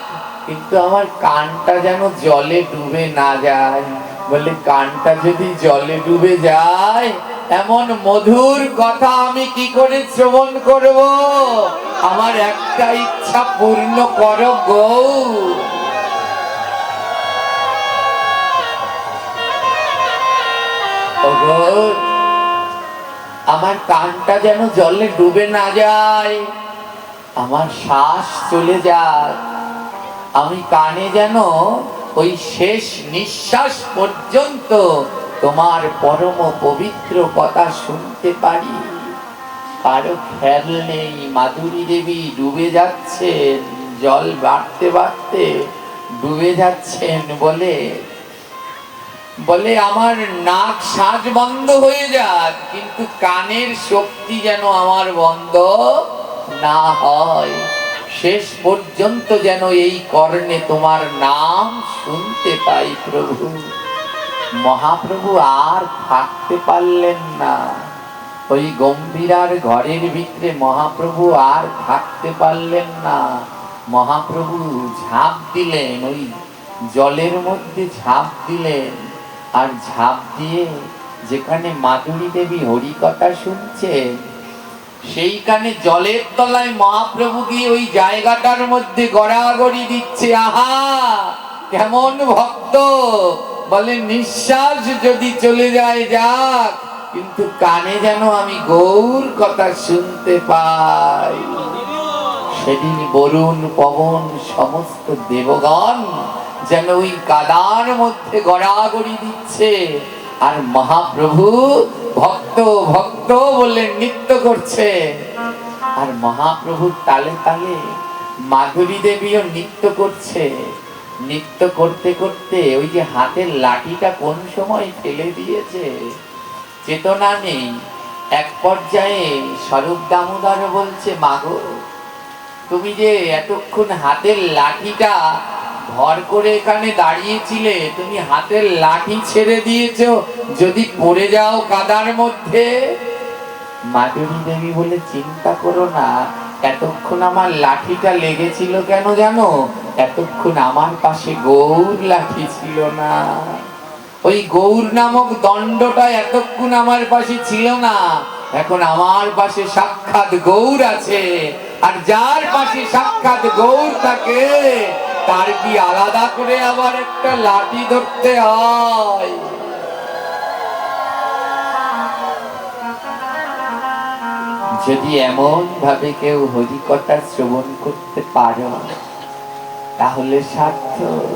[SPEAKER 1] কিন্তু আমার কানটা যেন জলে ডুবে না যায়। বলে কানটা যদি জলে ডুবে যায়, এমন মধুর কথা আমি কি করে শ্রবণ করব? আমার একটা ইচ্ছা পূর্ণ করো গৌর। ও গৌর, আমার কানটা যেন জলে ডুবে না যায়, আমার শ্বাস চলে যায়, আমি কানে যেন ওই শেষ নিঃশ্বাস পর্যন্ত তোমার পরম পবিত্র কথা শুনতে পারি। কারো খেয়াল নেই, মাধুরী দেবী ডুবে যাচ্ছেন, জল বাড়তে বাড়তে ডুবে যাচ্ছেন। বলে আমার নাক শ্বাস বন্ধ হয়ে যাক, কিন্তু কানের শক্তি যেন আমার বন্ধ না হয়। শেষ পর্যন্ত যেন এই কর্ণে তোমার নাম শুনতে পাই প্রভু। মহাপ্রভু আর থাকতে পারলেন না, ওই গম্ভীরার ঘরের ভিতরে মহাপ্রভু আর থাকতে পারলেন না। মহাপ্রভু ঝাঁপ দিলেন, ওই জলের মধ্যে ঝাঁপ দিলেন, আর ঝাঁপ দিয়ে যেখানে মাধুরী দেবী হরিকথা শুনছেন, সেইখানে জলের তলায় মহাপ্রভু গিয়ে ওই জায়গাটার মধ্যে গড়াগড়ি দিচ্ছে। আহা, কেমন ভক্ত! বলে নিঃশ্বাস যদি চলে যায় যাক, কিন্তু কানে যেন আমি গৌর কথা শুনতে পাই। সেদিন বরুণ পবন সমস্ত দেবগণ যেন ওই কাদার মধ্যে গড়াগড়ি দিচ্ছে, আর মহাপ্রভু ভক্ত ভক্ত বলে নৃত্য করছে। আর মহাপ্রভুর তালে তালে মাধুরী দেবীও নৃত্য করছে। নৃত্য করতে করতে ওই যে হাতের লাঠিটা কোন সময় ফেলে দিয়েছে চেতনা নেই। এক পর্যায়ে স্বরূপ দামোদর বলছে, মাগো, তুমি যে এতক্ষণ হাতের লাঠিটা ভর করে এখানে দাঁড়িয়েছিলে, তুমি হাতের লাঠি ছেড়ে দিয়েছো, যদি পড়ে যাও কাদার মধ্যে। মাধুরী দেবী বলে, চিন্তা করো না, এতক্ষণ আমার লাঠিটা লেগেছিল কেন জানো? এতক্ষণ আমার পাশে গৌর লাঠি ছিল না, ওই গৌর নামক দণ্ডটা এতক্ষণ আমার পাশে ছিল না, এখন আমার পাশে সাক্ষাৎ গৌর আছে। আর যার পাশে সাক্ষাৎ গৌর থাকে, তার কি আলাদা করে আবার একটা লাঠি ধরতে হয়? যদি এমন ভাবে কেউ হরিকথা শ্রবণ করতে পারো, তাহলে সার্থক।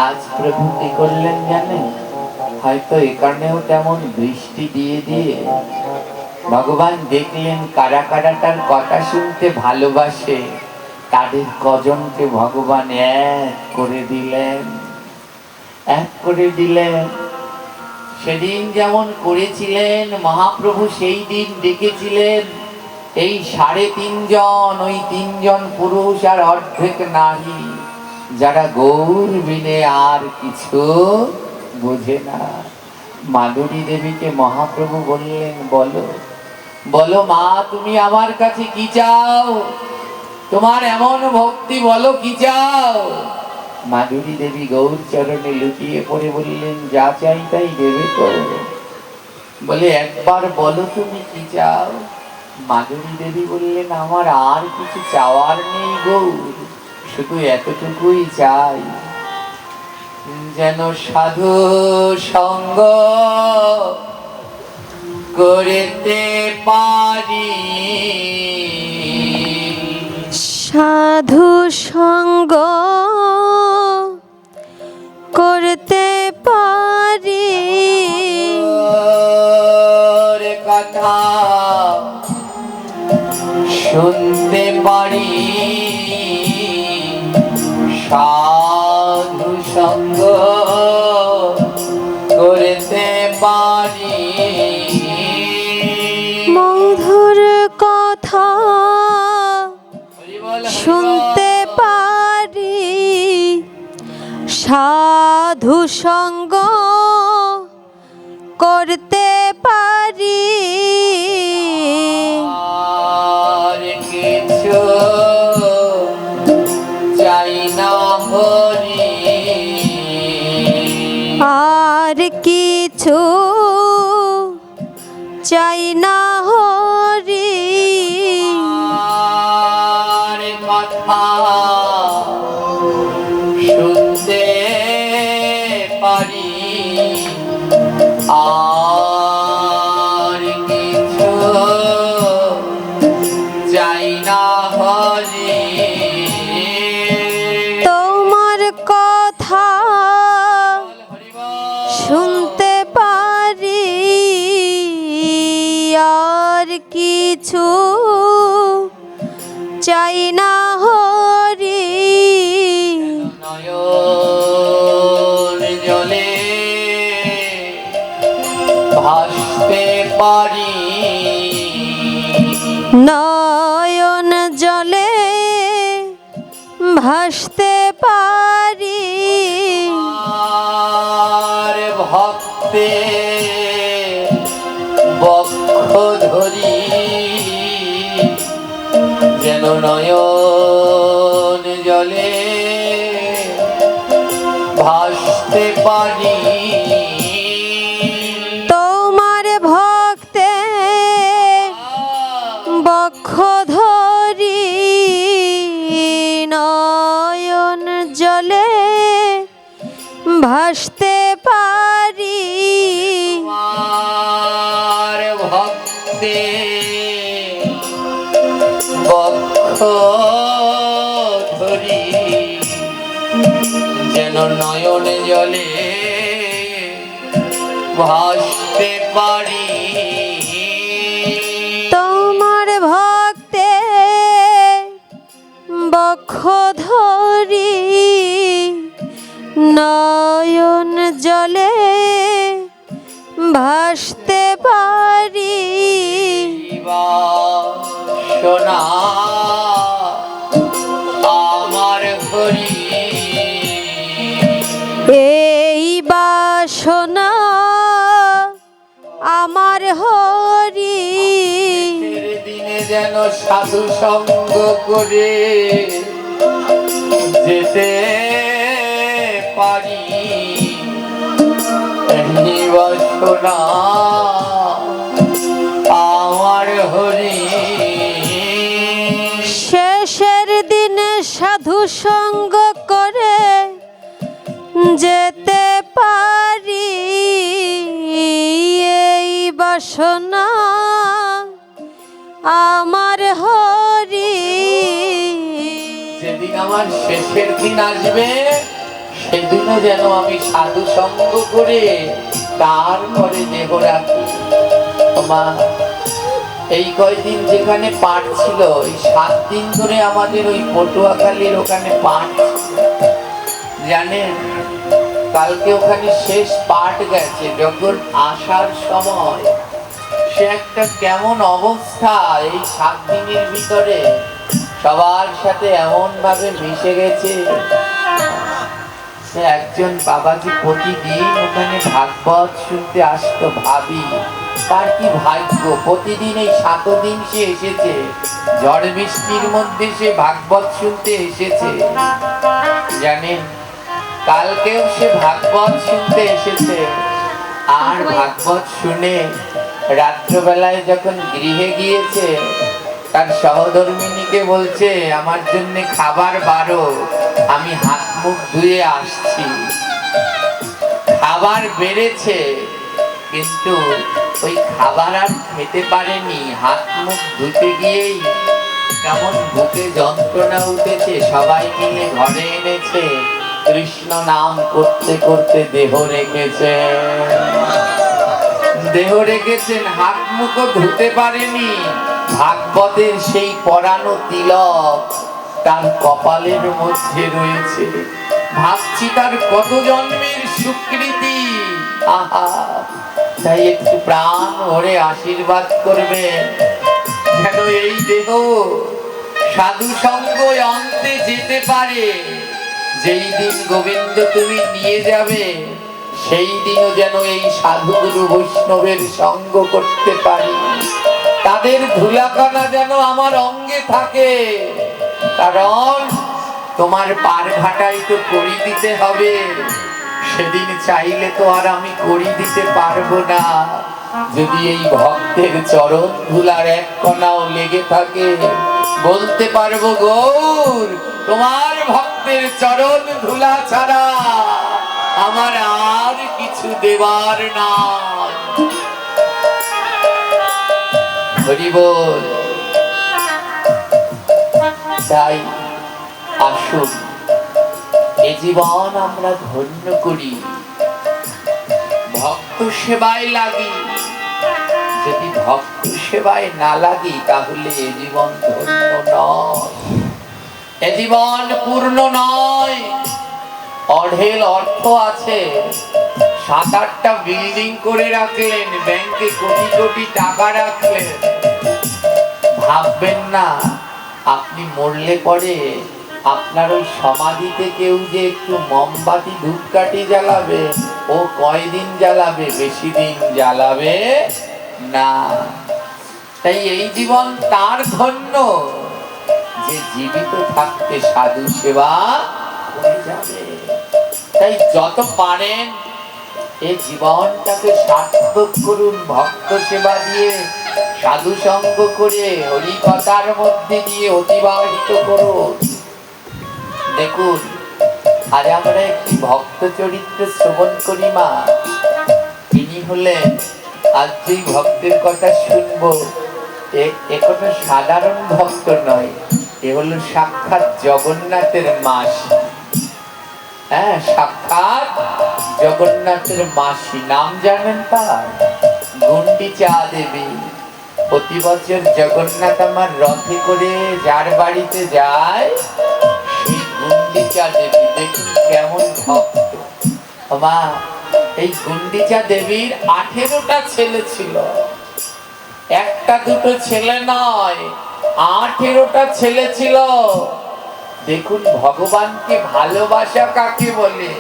[SPEAKER 1] আজ প্রভু কি করলেন জানেন? হয়তো এখানেও তেমন বৃষ্টি দিয়ে দিয়ে ভগবান দেখলেন কারা কারা তার কথা শুনতে ভালোবাসে, তাদের কজনকে ভগবান এক করে দিলেন, এক করে দিলেন। সেদিন যেমন করেছিলেন মহাপ্রভু, সেই দিন ডেকেছিলেন এই 3.5 জন, ওই 3 জন পুরুষ আর অর্ধেক নারী, যারা গৌর বিনে আর কিছু বোঝে না। মাধুরী দেবীকে মহাপ্রভু বললেন, বলো বলো মা, তুমি আমার কাছে কি চাও? তোমার এমন ভক্তি, বলো কি চাও? মাধুরী দেবী গৌর চরণে লুটিয়ে পড়ে বললেন, যা চাই তাই দেবে তো? বলে, একবার বলো তুমি কি চাও? মাধুরী দেবী বললেন, আমার আর কিছু চাওয়ার নেই গৌর, শুধু এতটুকুই চাই, যেন সাধু সঙ্গ করতে পারি,
[SPEAKER 2] সাধু সঙ্গ করতে পারি,
[SPEAKER 1] শুনতে পারি সাধু সঙ্গ করতে পারি
[SPEAKER 2] মধুর কথা শুনতে পারি সাধু সঙ্গ করতে পারি
[SPEAKER 1] আর কিছু চাই না হরি
[SPEAKER 2] আর কিছু চাই না হরি
[SPEAKER 1] আর কথা শুনতে পারি আর কিছু চাই না হরি
[SPEAKER 2] তোমার কথা শুনতে পারি আর কিছু চাই না হরি
[SPEAKER 1] নয়ন জলে ভাসতে পারি
[SPEAKER 2] নয়ন জলে ভাসতে পারি
[SPEAKER 1] আর ভক্তে বক্ষ ধরি যেন নয়ন জলে ভাসতে পারি
[SPEAKER 2] তোমার ভক্তে বক্ষ ধরি নয়ন জলে ভাসতে পারি
[SPEAKER 1] আর ভক্তে বক্ষ ধরি যেন নয়ন জলে ভাসতে পারি
[SPEAKER 2] তোমার ভক্তে বক্ষ ধরি নয়ন জলে ভাসতে পারি
[SPEAKER 1] সোনা আমার হরি
[SPEAKER 2] এই বাসনা আমার হরি
[SPEAKER 1] দিনে যেন সাধু সঙ্গ করে যেতে পারি এই বাসনা আমার হরি
[SPEAKER 2] শেষের দিনে সাধু সঙ্গ করে যেতে পারি এই বাসনা আমার হরি
[SPEAKER 1] যেদিন আমার শেষের দিন আসবে সেদিনও যেন আমি সাধু সঙ্গ করে তারপরে দেহ রাখি মা এই কয়দিন যেখানে পাঠ ছিল এই 7 দিন ধরে আমাদের ওই পটুয়াখালীর ওখানে পাঠ জানেন কালকে ওখানে শেষ পাঠ গেছে যখন আসার সময় সে একটা কেমন অবস্থা এই 7 দিনের ভিতরে সবার সাথে এমন ভাবে মিশে গেছে সে একজন বাবাজি প্রতিদিন ওখানে ভাগবত শুনতে আসতো ভাবি তার কি ভাগ্য প্রতিদিন এই 7 দিন সে এসেছে ঝড় বৃষ্টির মধ্যে সে ভাগবত শুনতে এসেছে জানেন কালকেও সে ভাগবত শুনতে এসেছে আর ভাগবত শুনে রাত্রবেলায় যখন গৃহে গিয়েছে তার সহধর্মিনীকে বলছে আমার জন্য খাবার বারো আমি হাত মুখ ধুয়ে আসছি খাবার বেড়েছে কিন্তু ওই খাবার আর খেতে পারেনি হাত মুখ ধুতে গিয়েই কেমন বুকে যন্ত্রণা উঠেছে সবাই মিলে ঘরে এনেছে কৃষ্ণ নাম করতে করতে দেহ রেখেছেন হাত মুখও ধুতে পারেনি ভাগবতের সেই পরানো তিলক তার কপালের মধ্যে রয়েছে। ভাবছি তার কত জন্মের সুকৃতি। আহা, তাই একটু প্রাণ ভরে আশীর্বাদ করবেন যেন এই দেহ সাধু সঙ্গ অন্তে যেতে পারে। যেই দিন গোবিন্দ তুমি নিয়ে যাবে সেই দিনও যেন এই সাধুগুরু বৈষ্ণবের সঙ্গ করতে পারি, তাদের ধুলাকণা যেন আমার অঙ্গে থাকে। কারণ তোমার পার ঘাটাই তো করি দিতে হবে, সেদিন চাইলে তো আর আমি করি দিতে পারবো না। যদি এই ভক্তের চরণ ধুলার এক কণাও লেগে থাকে, বলতে পারবো গৌর তোমার ভক্তের চরণ ধুলা ছাড়া আমার আর কিছু দেবার না। হরি বল। তাই আসুন এ জীবন আমরা ধন্য করি, ভক্ত সেবায় লাগি। যদি ভক্ত সেবায় না লাগি তাহলে এ জীবন ধন্য নয়, এ জীবন পূর্ণ নয়। অঢেল অর্থ আছে, 7-8টা বিল্ডিং করে রাখলেন, ব্যাংকে কোটি কোটি টাকা রাখলেন, ভাববেন না আপনি মরলে পরে আপনার ওই সমাধিতে কেউ যে একটু মোমবাতি ধূপকাঠি জ্বালাবে, ও কয়দিন জ্বালাবে, বেশি দিন জ্বালাবে না। তাই এই জীবন তার ধন্য যে জীবিত থাকতে সাধু সেবা করে যাবে। তাই যত পারেন এই জীবনটাকে সার্থক করুন, ভক্ত সেবা দিয়ে, সাধু সঙ্গ করে, হরি কথার মধ্যে দিয়ে অতিবাহিত করুন। দেখুন আজ আমরা একটি ভক্ত চরিত্র শ্রবণ করি মা। তিনি হলেন, আজ যে ভক্তের কথা শুনবো এ কোনো সাধারণ ভক্ত নয়, এ হলো সাক্ষাৎ জগন্নাথের মাসি। হ্যাঁ, সাক্ষাৎ জগন্নাথের মাসি। নাম জানেন তার? গুন্ডিচা দেবী। প্রতি বছর জগন্নাথ আমার রথে করে যার বাড়িতে যায় সেই গুন্ডিচা দেবী। দেখুন কেমন ভক্ত। মা, এই গুন্ডিচা দেবীর 18টা ছেলে ছিল, একটা দুটো ছেলে নয়, 18টা ছেলে ছিল। দেখুন ভগবানকে ভালোবাসা কাকে বলে।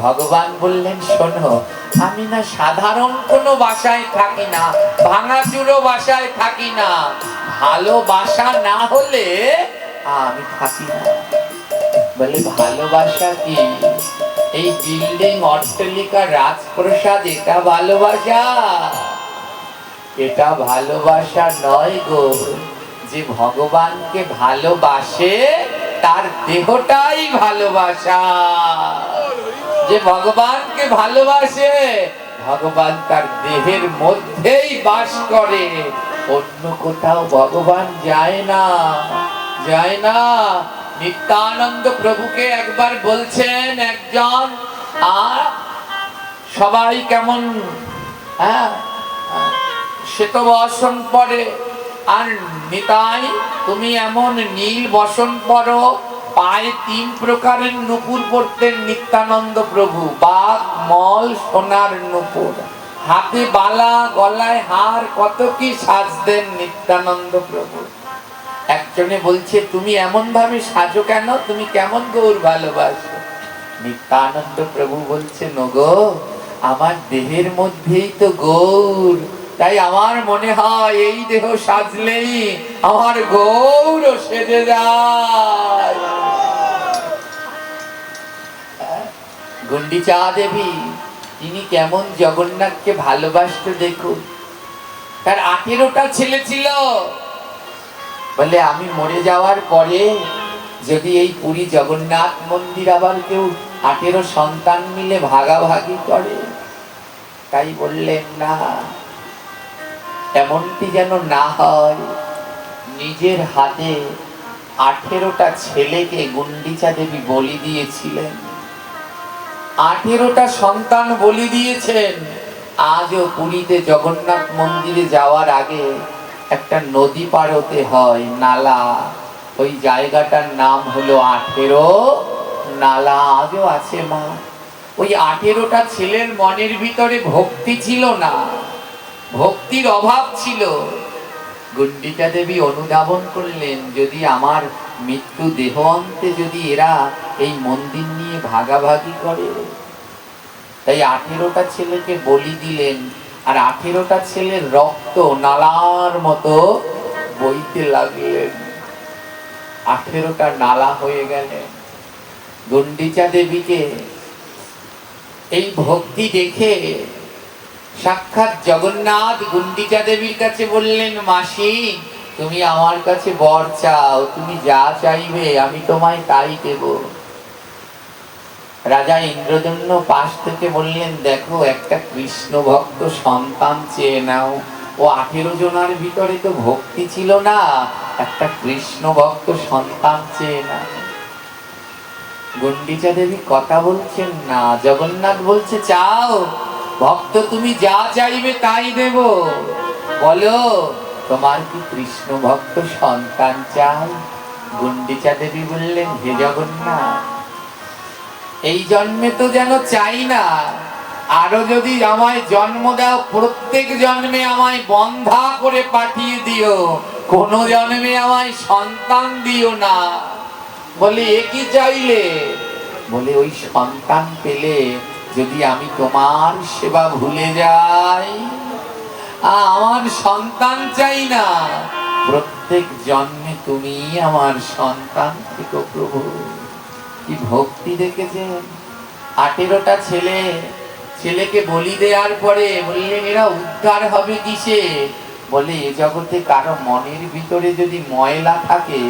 [SPEAKER 1] ভগবান বললেন, শোনো, আমি না সাধারণ কোনো বাসায় থাকি না, ভাঙাচুরো বাসায় থাকি না, ভালোবাসা না হলে আমি থাকি না। বলে ভালোবাসা কি? এই বিল্ডিং, অট্টালিকা, রাজপ্রাসাদ, এটা ভালোবাসা? এটা ভালোবাসা নয় গো। যে ভগবানকে ভালোবাসে তার দেহটাই ভালোবাসা। যে ভগবানকে ভালোবাসে ভগবান তার দেহের মধ্যেই বাস করে, অন্য কোথাও ভগবান যায় না, যায় না। নিত্যানন্দ প্রভুকে একবার বলছেন একজন, আর সবাই কেমন শ্বেত বসন পরে, আর নিতাই তুমি এমন নীল বসন পরো। পায়ে 3 প্রকারের নূপুর পরতেন নিত্যানন্দ প্রভু, বাঘ, মল, সোনার নূপুর, হাতে বালা, গলায় হার, কত কি সাজতেন নিত্যানন্দ প্রভু। একজনে বলছে, তুমি এমন ভাবে সাজো কেন? তুমি কেমন গৌর ভালোবাসো? নিত্যানন্দ প্রভু বলছে, নগো, আমার দেহের মধ্যেই তো গৌর, তাই আমার মনে হয় এই দেহ সাজলেই আমার গৌর সেজে যায়। গুন্ডিচা দেবী তিনি কেমন জগন্নাথকে ভালোবাসতো দেখুন। তার 18টা ছেলে ছিল। বলে আমি মরে যাওয়ার পরে যদি এই পুরী জগন্নাথ মন্দির আবার কেউ 18 সন্তান মিলে ভাগাভাগি করে, তাই বললেন না, এমনটি যেন না হয়। নিজের হাতে 18টা ছেলেকে গুন্ডিচা দেবী বলি দিয়েছিলেন। 18টা সন্তান বলি দিয়েছেন। আজও পুরীতে জগন্নাথ মন্দিরে যাওয়ার আগে একটা নদী পার হতে হয়, নালা। ওই জায়গাটার নাম হলো 18 নালা, আজও আছে মা। ওই 18টা ছেলের মনের ভিতরে ভক্তি ছিল না, ভক্তির অভাব ছিল। গুন্ডিচা দেবী অনুধাবন করলেন, যদি আমার মৃত্যু দেহ অন্তে যদি এরা এই মন্দির নিয়ে ভাগাভাগি করে, তাই 18টা ছেলেকে বলি দিলেন। আর 18টা ছেলের রক্ত নালার মতো বইতে লাগলেন, 18টা নালা হয়ে গেলেন। গুন্ডিচা দেবীকে এই ভক্তি দেখে সাক্ষাৎ জগন্নাথ গুন্ডিচা দেবীর কাছে বললেন, মাসি তুমি আমার কাছে বর চাও, তুমি যা চাইবে আমি তোমায় তাই দেব। রাজা ইন্দ্রদম্ন পাশ থেকে বললেন, দেখো একটা কৃষ্ণ ভক্ত সন্তান চেয়ে নাও। ও 18 জনের ভিতরে তো ভক্তি ছিল না, একটা কৃষ্ণ ভক্ত সন্তান চেয়ে নাও। গুন্ডিচা দেবী কথা বলছেন না, জগন্নাথ বলছে, চাও ভক্ত, তুমি যা চাইবে তাই দেব। বলো তোমার কি কৃষ্ণ ভক্ত সন্তান চাই? গুন্ডিচা দেবী বললেন, হে জগন্নাথ, এই জন্মে তো যেন চাই না, আরো যদি আমায় জন্ম দাও, প্রত্যেক জন্মে আমায় বন্ধা করে পাঠিয়ে দিও, কোন জন্মে আমায় সন্তান দিও না। বলে এ কি চাইলে? বলে ওই সন্তান পেলে যদি আমি তোমার সেবা ভুলে যাই, আমার সন্তান চাই না, প্রত্যেক জন্মে তুমি আমার সন্তান থেকো প্রভু। কি ভক্তি দেখেছেন? 18টা ছেলেকে বলি দেওয়ার পরে বললেন, এরা উদ্ধার হবে কিসে? বলে এ জগতে কারো মনের ভিতরে যদি ময়লা থাকে,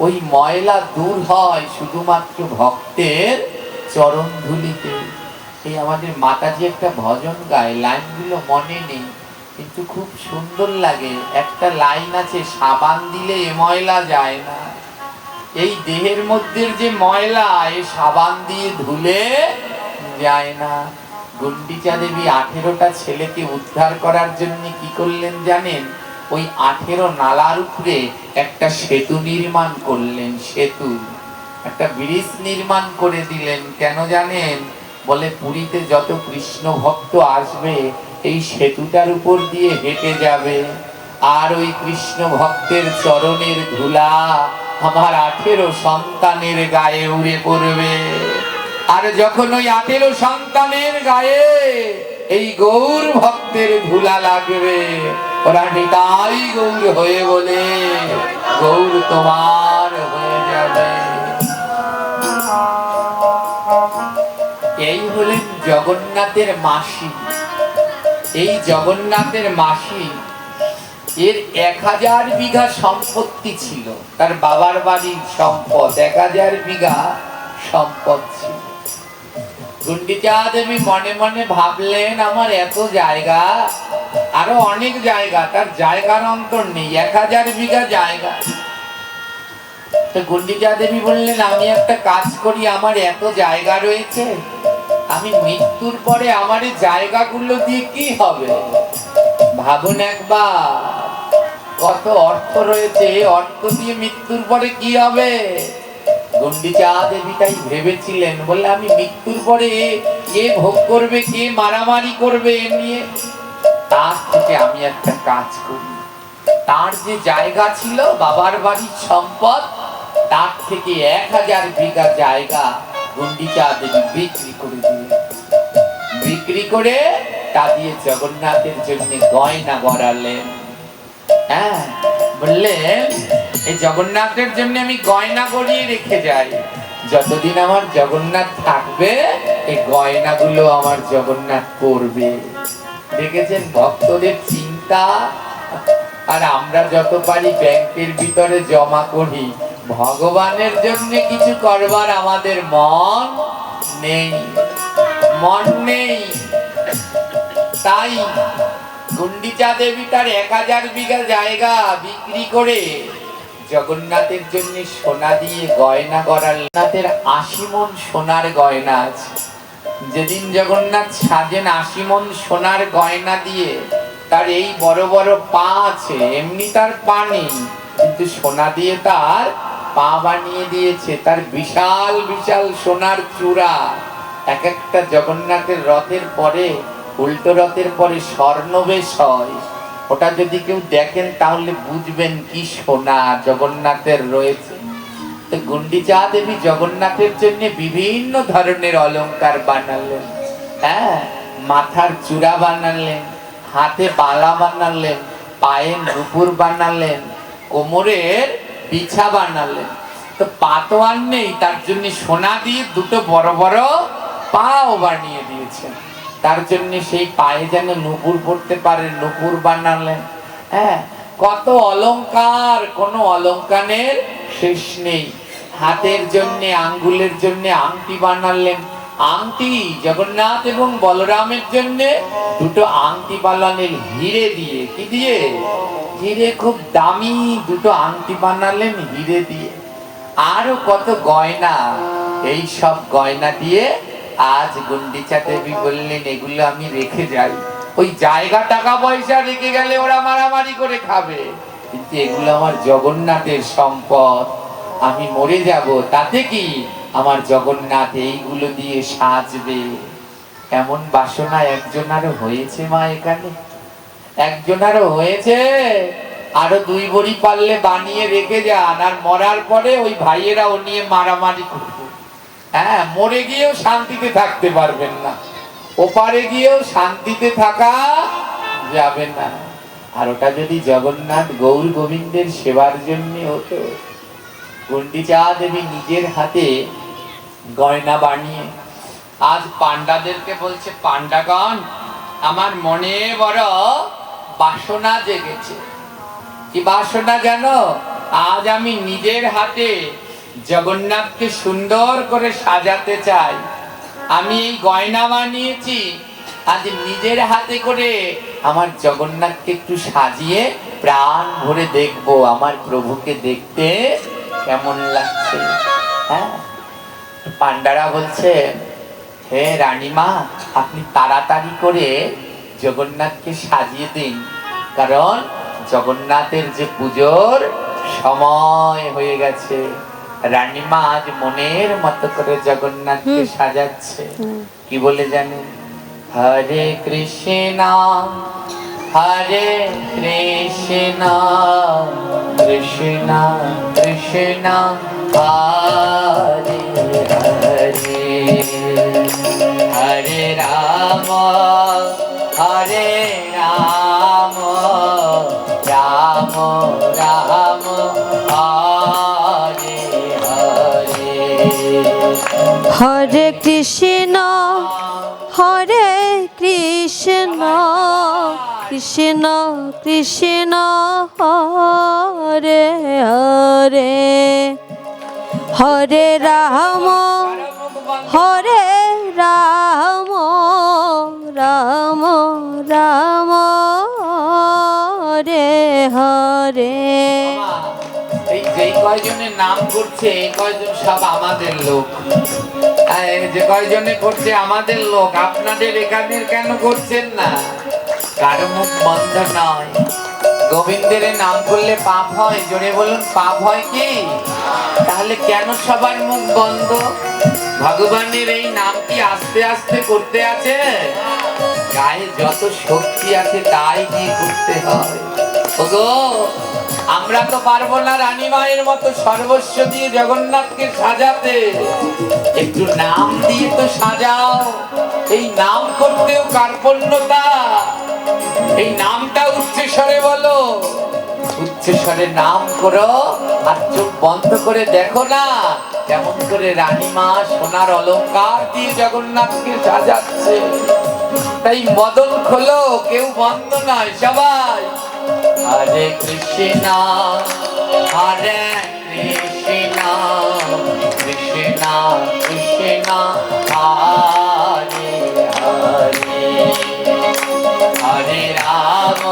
[SPEAKER 1] ওই ময়লা দূর হয় শুধুমাত্র ভক্তের চরণ ধুলিতে। এই আমাদের মাতাজি একটা ভজন গায়, লাইনগুলো মনে নেই কিন্তু খুব সুন্দর লাগে। একটা লাইন আছে, সাবান দিলে এ ময়লা যায় না। এই দেহের মধ্যে যে ময়লা, এ সাবান দিয়ে ধুলে যায় না। গুন্ডিচা দেবী 18টা ছেলেকে উদ্ধার করার জন্য কি করলেন জানেন? ওই 18 নালার উপরে একটা সেতু নির্মাণ করলেন, সেতু, একটা ব্রিজ নির্মাণ করে দিলেন। কেন জানেন? বলে পুরীতে যত কৃষ্ণ ভক্ত আসবে এই সেতুটার উপর দিয়ে হেঁটে যাবে, আর ওই কৃষ্ণ ভক্তের চরণের ধুলা আমার 18 সন্তানের গায়ে উড়ে পড়বে। আর যখন ওই 18 সন্তানের গায়ে এই গৌর ভক্তের ধুলা লাগবে, ওরা নিতাই গৌর হয়ে বলে, গৌর তোমার হয়ে যাবে। এই হলেন জগন্নাথের মাসি। এই জগন্নাথের মাসি, এর 1000 বিঘা সম্পত্তি ছিল, তার বাবার বাড়ির সম্পদ 1000 বিঘা সম্পদ ছিল। গুন্ডিচা দেবী মনে মনে ভাবলেন, আমার এত জায়গা, আরো অনেক জায়গা, তার জায়গার অন্তর নেই, 1000 বিঘা জায়গা। তো গুন্ডিচা দেবী বললেন, আমি একটা কাজ করি, আমার এত জায়গা রয়েছে, আমি মৃত্যুর পরে আমার এই জায়গাগুলো দিয়ে কি হবে? ভাবুন একবার, কত অর্থ রয়েছে, অর্থ দিয়ে মৃত্যুর পরে কি হবে? গুন্ডিচা দেবী তাই ভেবেছিলেন, বললে আমি মৃত্যুর পরে কে ভোগ করবে, কে মারামারি করবে এ নিয়ে, তার থেকে আমি একটা কাজ করি। তার যে জায়গা ছিল বাবার বাড়ির সম্পদ, তার থেকে 1000 বিঘা জায়গা গুন্ডিচা দেবী বিক্রি করে দিলেন। বিক্রি করে তা দিয়ে জগন্নাথের জন্য গয়না গড়ালেন। হ্যাঁ, বললেন এই জগন্নাথের জন্য আমি গয়না গড়িয়ে রেখে যাই, যতদিন আমার জগন্নাথ থাকবে এই গয়নাগুলো আমার জগন্নাথ পরবে। দেখেছেন ভক্তদের চিন্তা? আর আমরা যত পারি ব্যাংকের ভিতরে জমা করি, ভগবানের জন্য কিছু করবার আমাদের মন নেই, মন নেই। তাই গুন্ডিচা দেবী তার 1000 বিঘা জায়গা বিক্রি করে জগন্নাথের জন্য সোনা দিয়ে গয়না গড়ালেন। জগন্নাথের 80 মণ সোনার গয়না আছে। যেদিন জগন্নাথ সাজেন 80 মণ সোনার গয়না দিয়ে, তার এই বড় বড় পা আছে, এমনি তার পা নেই, কিন্তু সোনা দিয়ে তার পা বানিয়ে দিয়েছে। তার বিশাল বিশাল সোনার চূড়া, এক একটা জগন্নাথের রথের পরে, উল্টো রথের পরে স্বর্ণবেশ হয়। ওটা যদি কেউ দেখেন তাহলে বুঝবেন কি সোনা জগন্নাথের রয়েছে। তো গুন্ডিচা দেবী জগন্নাথের জন্য বিভিন্ন ধরনের অলংকার বানালেন। হ্যাঁ, মাথার চূড়া বানালেন, হাতে বালা বানালেন, পায়ে নুপুর বানালেন, কোমরের বিছা বানালেন। তো পা তো আর নেই, তার জন্য সোনা দিয়ে দুটো বড় বড় পাও বানিয়ে দিয়েছেন। তার জন্য সেই পায়ে যেন নুপুর পড়তে পারে, নুপুর বানালেন। হ্যাঁ, কত অলংকার, কোনো অলংকারের শেষ নেই। হাতের জন্য, আঙ্গুলের জন্য আংটি বানালেন। আংটি জগন্নাথ এবং বলরামের জন্য দুটো আংটি বানালেন হিরে দিয়ে। কি দিয়ে? হিরে, খুব দামি দুটো আংটি বানালেন হিরে দিয়ে। আরো কত গয়না, এই সব গয়না দিয়ে আজ গুন্ডিচা দেবী বললেন এগুলো আমি রেখে যাই। ওই জায়গা টাকা পয়সা রেখে গেলে ওরা মারামারি করে খাবে, কিন্তু এগুলো আমার জগন্নাথের সম্পদ। আমি মরে যাব, তাতে কি, আমার জগন্নাথ এইগুলো দিয়ে সাজবে। এমন বাসনা একজনারও হয়েছে মা, এখানে একজনারও হয়েছে। আরো 2 বড়ি পারলে বানিয়ে রেখে যান, আর মরার পরে ওই ভাইয়েরা ও নিয়ে মারামারি করবে। হ্যাঁ, মরে গিয়েও শান্তিতে থাকতে পারবেন না, ওপারে গিয়েও শান্তিতে থাকা যাবে না। আর ওটা যদি জগন্নাথ গৌর গোবিন্দের সেবার জন্য হতো। গুন্ডিচা দেবী নিজের হাতে গয়না বানিয়ে আজ পান্ডাদেরকে বলছে, পান্ডাগণ, আমার মনে বড় বাসনা জেগেছে। কি বাসনা জানো? আজ আমি নিজের হাতে জগন্নাথকে সুন্দর করে সাজাতে চাই। আমি এই গয়না বানিয়েছি, আজ নিজের হাতে করে আমার জগন্নাথকে একটু সাজিয়ে প্রাণ ভরে দেখবো, আমার প্রভুকে দেখতে কেমন লাগছে। হ্যাঁ, পান্ডারা বলছে, হে রানীমা, আপনি তাড়াতাড়ি করে জগন্নাথকে সাজিয়ে দিন, কারণ জগন্নাথের যে পুজোর সময় হয়ে গেছে। রানীমা আজ মনের মতো করে জগন্নাথকে সাজাচ্ছে। কি বলে জানেন? হরে কৃষ্ণ হরে কৃষ্ণ কৃষ্ণ কৃষ্ণ হরে হরে, হরে রাম হরে রাম, রাম রাম হরে হরে।
[SPEAKER 2] হরে কৃষ্ণ হরে কৃষ্ণ কৃষ্ণ কৃষ্ণ হরে হরে, হরে রাম হরে রাম, রাম রাম হরে হরে।
[SPEAKER 1] এই যে কয়জনের নাম করছে, এই কয়জন সব আমাদের লোক। যে কয়জনে করছে আমাদের লোক, আপনাদের এখানের কেন করছেন না? কারো মুখ বন্ধ নয়। গোবিন্দের নাম করলে পাপ হয়? জোরে বলুন, পাপ হয় কি? তাহলে কেন সবার মুখ বন্ধ? ভগবানের এই নামটি আস্তে আস্তে করতে আছে, গায়ে যত শক্তি আছে তাই দিয়ে করতে হয়। ওগো, আমরা তো পারবো না রানী মায়ের মতো সর্বস্ব দিয়ে জগন্নাথকে সাজাতে, একটু নাম দিয়ে তো সাজাও। এই নাম করতেও কার্পণ্যতা। এই নামটা উচ্চস্বরে বলো, উচ্চস্বরে নাম করো, আর চোখ বন্ধ করে দেখো না কেমন করে রানীমা সোনার অলংকার দিয়ে জগন্নাথকে সাজাচ্ছে। তাই মদন খোলো, কেউ বন্ধ নয়, সবাই। হরে কৃষ্ণ হরে কৃষ্ণ কৃষ্ণ কৃষ্ণ হরে হরে, হরে রাম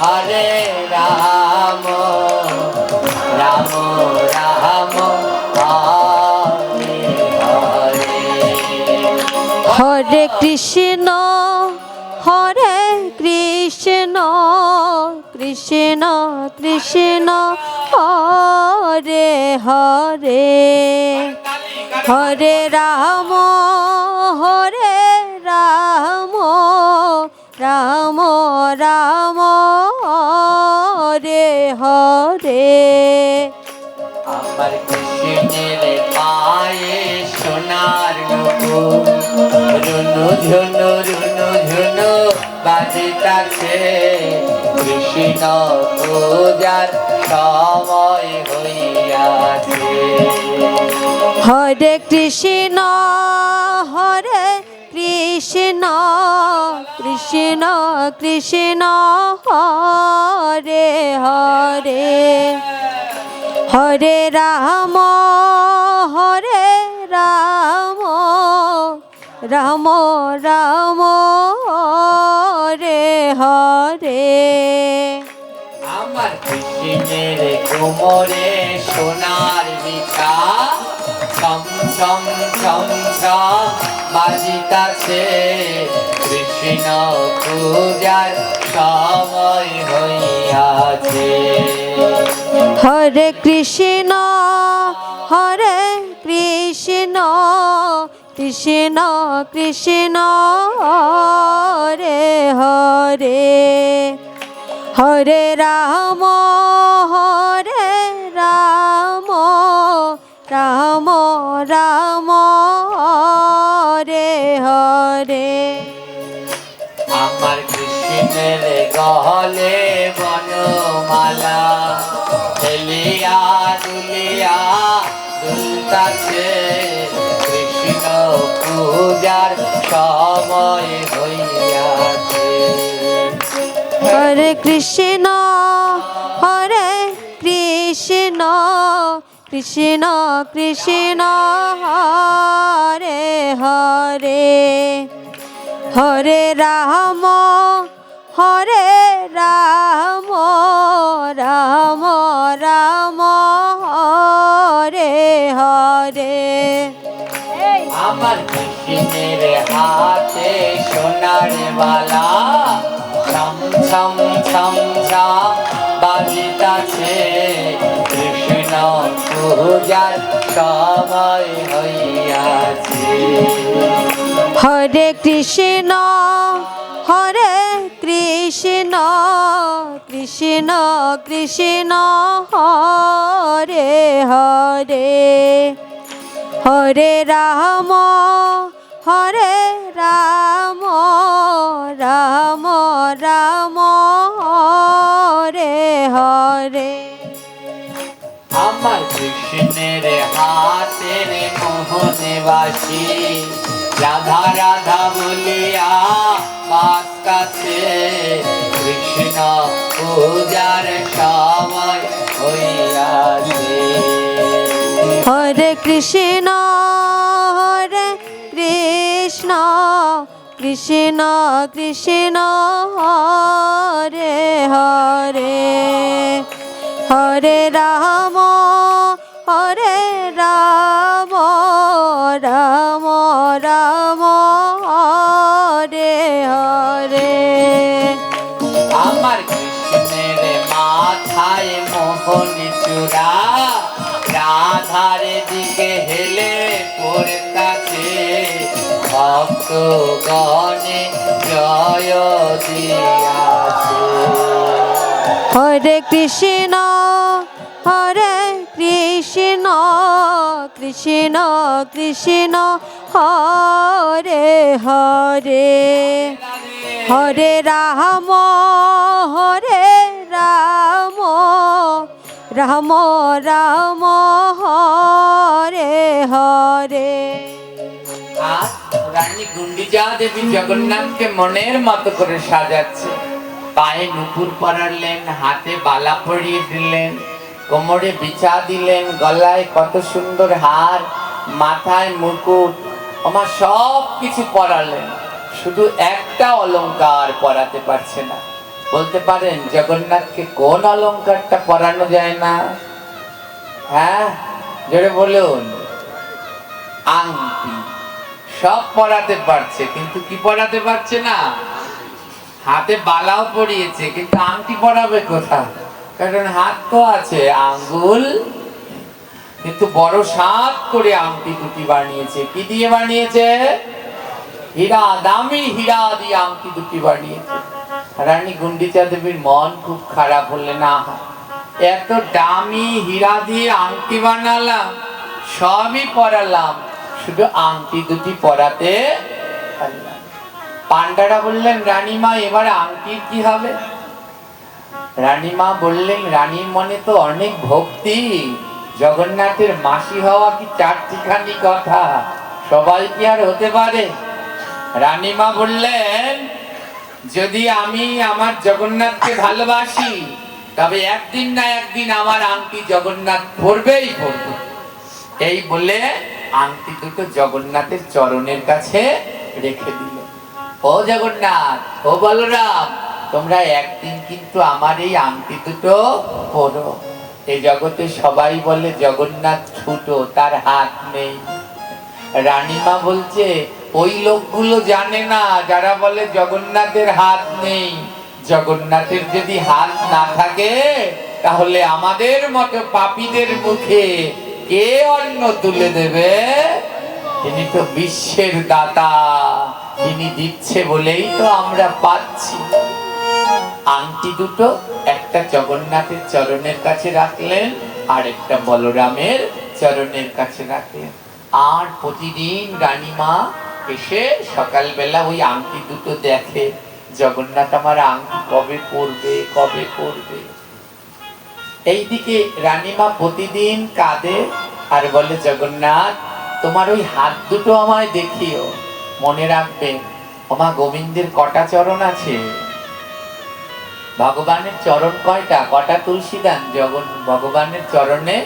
[SPEAKER 1] হরে রাম, রাম রাম হরে হরে।
[SPEAKER 2] হরে কৃষ্ণ হরে কৃষ্ণ কৃষ্ণ কৃষ্ণ হরে হরে হরে রাম রাম রাম হরে হরে
[SPEAKER 1] আমার কৃষ্ণের পায়ে সোনার নুপুর রুনু ঝুনু বাজিতাছে কৃষ্ণ পূজার সময় হইয়াছে
[SPEAKER 2] হরে কৃষ্ণ কৃষ্ণ কৃষ্ণ হরে হরে হরে রাম রাম রাম হরে হরে
[SPEAKER 1] আমার কৃষ্ণের কোমরে সোনার বিছা ছম ছম ছম ছম বাজিতাছে কৃষ্ণ পূজার সময় হইয়াছে
[SPEAKER 2] হরে কৃষ্ণ কৃষ্ণ কৃষ্ণ হরে হরে হরে রাম রাম রাম হরে হরে
[SPEAKER 1] আমার কৃষ্ণের গহলে বনমালা হেলিয়া দুলিয়া দুলতাছে কৃষ্ণ পূজার সময় হইয়াছে
[SPEAKER 2] হরে কৃষ্ণ কৃষ্ণ কৃষ্ণ হরে হরে হরে রাম রাম রাম হরে হরে
[SPEAKER 1] আমার কৃষ্ণের হাতে সোনার বালা ছম ছম ছম ছম বাজিতাছে কৃষ্ণ পূজার সময় হইয়াছে
[SPEAKER 2] হরে কৃষ্ণ কৃষ্ণ কৃষ্ণ হরে হরে হরে রাম রাম রাম হরে হরে
[SPEAKER 1] আমার কৃষ্ণের হাতের মোহনে বাসি রাধা রাধা বলিয়া বাস কাছে কৃষ্ণ পূজার সময় হইয়াছে
[SPEAKER 2] হরে কৃষ্ণ কৃষ্ণ কৃষ্ণ হরে হরে হরে রাম রাম রাম হরে হরে
[SPEAKER 1] আমার কৃষ্ণের মাথায় মোহনী চূড়া রাধার দিকে হেলে পড়তাছে ভক্ত গণে জয় দিয়াছে
[SPEAKER 2] হরে কৃষ্ণ কৃষ্ণ কৃষ্ণ হরে হরে হরে রাম রাম রাম হরে হরে
[SPEAKER 1] আর রানী গুন্ডিজা দেবী জগন্নাথকে মনের মতো করে সাজাচ্ছে পায়ে নুপুর পরালেন হাতে বালা পরিয়ে দিলেন কোমরে বিছা দিলেন গলায় কত সুন্দর হার মাথায় মুকুট আমার সব কিছু পরালেন শুধু একটা অলংকার পরাতে পারছে না বলতে পারেন জগন্নাথকে কোন অলংকারটা পরানো যায় না হ্যাঁ জোরে বলুন আংটি সব পরাতে পারছে কিন্তু কি পরাতে পারছে না হাতে বালাও পরিয়েছে, কিন্তু আংটি পরাবে কোথায়? কারণ হাত তো আছে, আঙ্গুল, কিন্তু বড় সাত করে আংটি দুটি বানিয়েছে। কি দিয়ে বানিয়েছে? হীরা, দামি হীরা দিয়ে আংটি দুটি বানিয়েছে। রানী গুন্ডিচা দেবীর মন খুব খারাপ, হলে না, এত দামি হীরা দিয়ে আংটি বানালাম, সবই পরালাম, শুধু আংটি দুটি পরাতে পারলাম। পান্ডারা বললেন, রানীমা এবার আংটির কি হবে? রানীমা বললেন, রানীর মনে তো অনেক ভক্তি, জগন্নাথের মাসি হওয়া কি চারটিখানি কথা, সবাই কি আর হতে পারে? রানীমা বললেন, যদি আমি আমার জগন্নাথকে ভালোবাসি, তবে একদিন না একদিন আমার আংটি জগন্নাথ পরবেই পরবে। এই বলে আংটি দুটো জগন্নাথের চরণের কাছে রেখে দিল। ও জগন্নাথ, ও বলরাম, তোমরা একদিন কিন্তু আমার এই আংটি দুটো পরো। এই জগতে সবাই বলে জগন্নাথ ছোট, তার হাত নেই। রানীমা বলছে, ওই লোকগুলো জানে না যারা বলে জগন্নাথের হাত নেই। জগন্নাথের যদি হাত না থাকে, তাহলে আমাদের মতো পাপীদের মুখে কে অন্ন তুলে দেবে? তিনি তো বিশ্বের দাতা, তিনি দিচ্ছে বলেই তো আমরা পাচ্ছি। আংটি দুটো একটা জগন্নাথের চরণের কাছে রাখলেন, আর একটা বলরামের চরণের কাছে রাখলেন। আর প্রতিদিন রানীমা এসে সকালবেলা ওই আংটি দুটো দেখে, জগন্নাথ আমার আংটি কবে পরবে, কবে পরবে। এইদিকে রানীমা প্রতিদিন কাঁদে আর বলে, জগন্নাথ তোমার ওই হাত দুটো আমায় দেখিও। মনে রাখবে, ওমা গোবিন্দের কটা চরণ আছে? ভগবানের চরণ কয়টা? কটা তুলসীদান ভগবানের চরণে?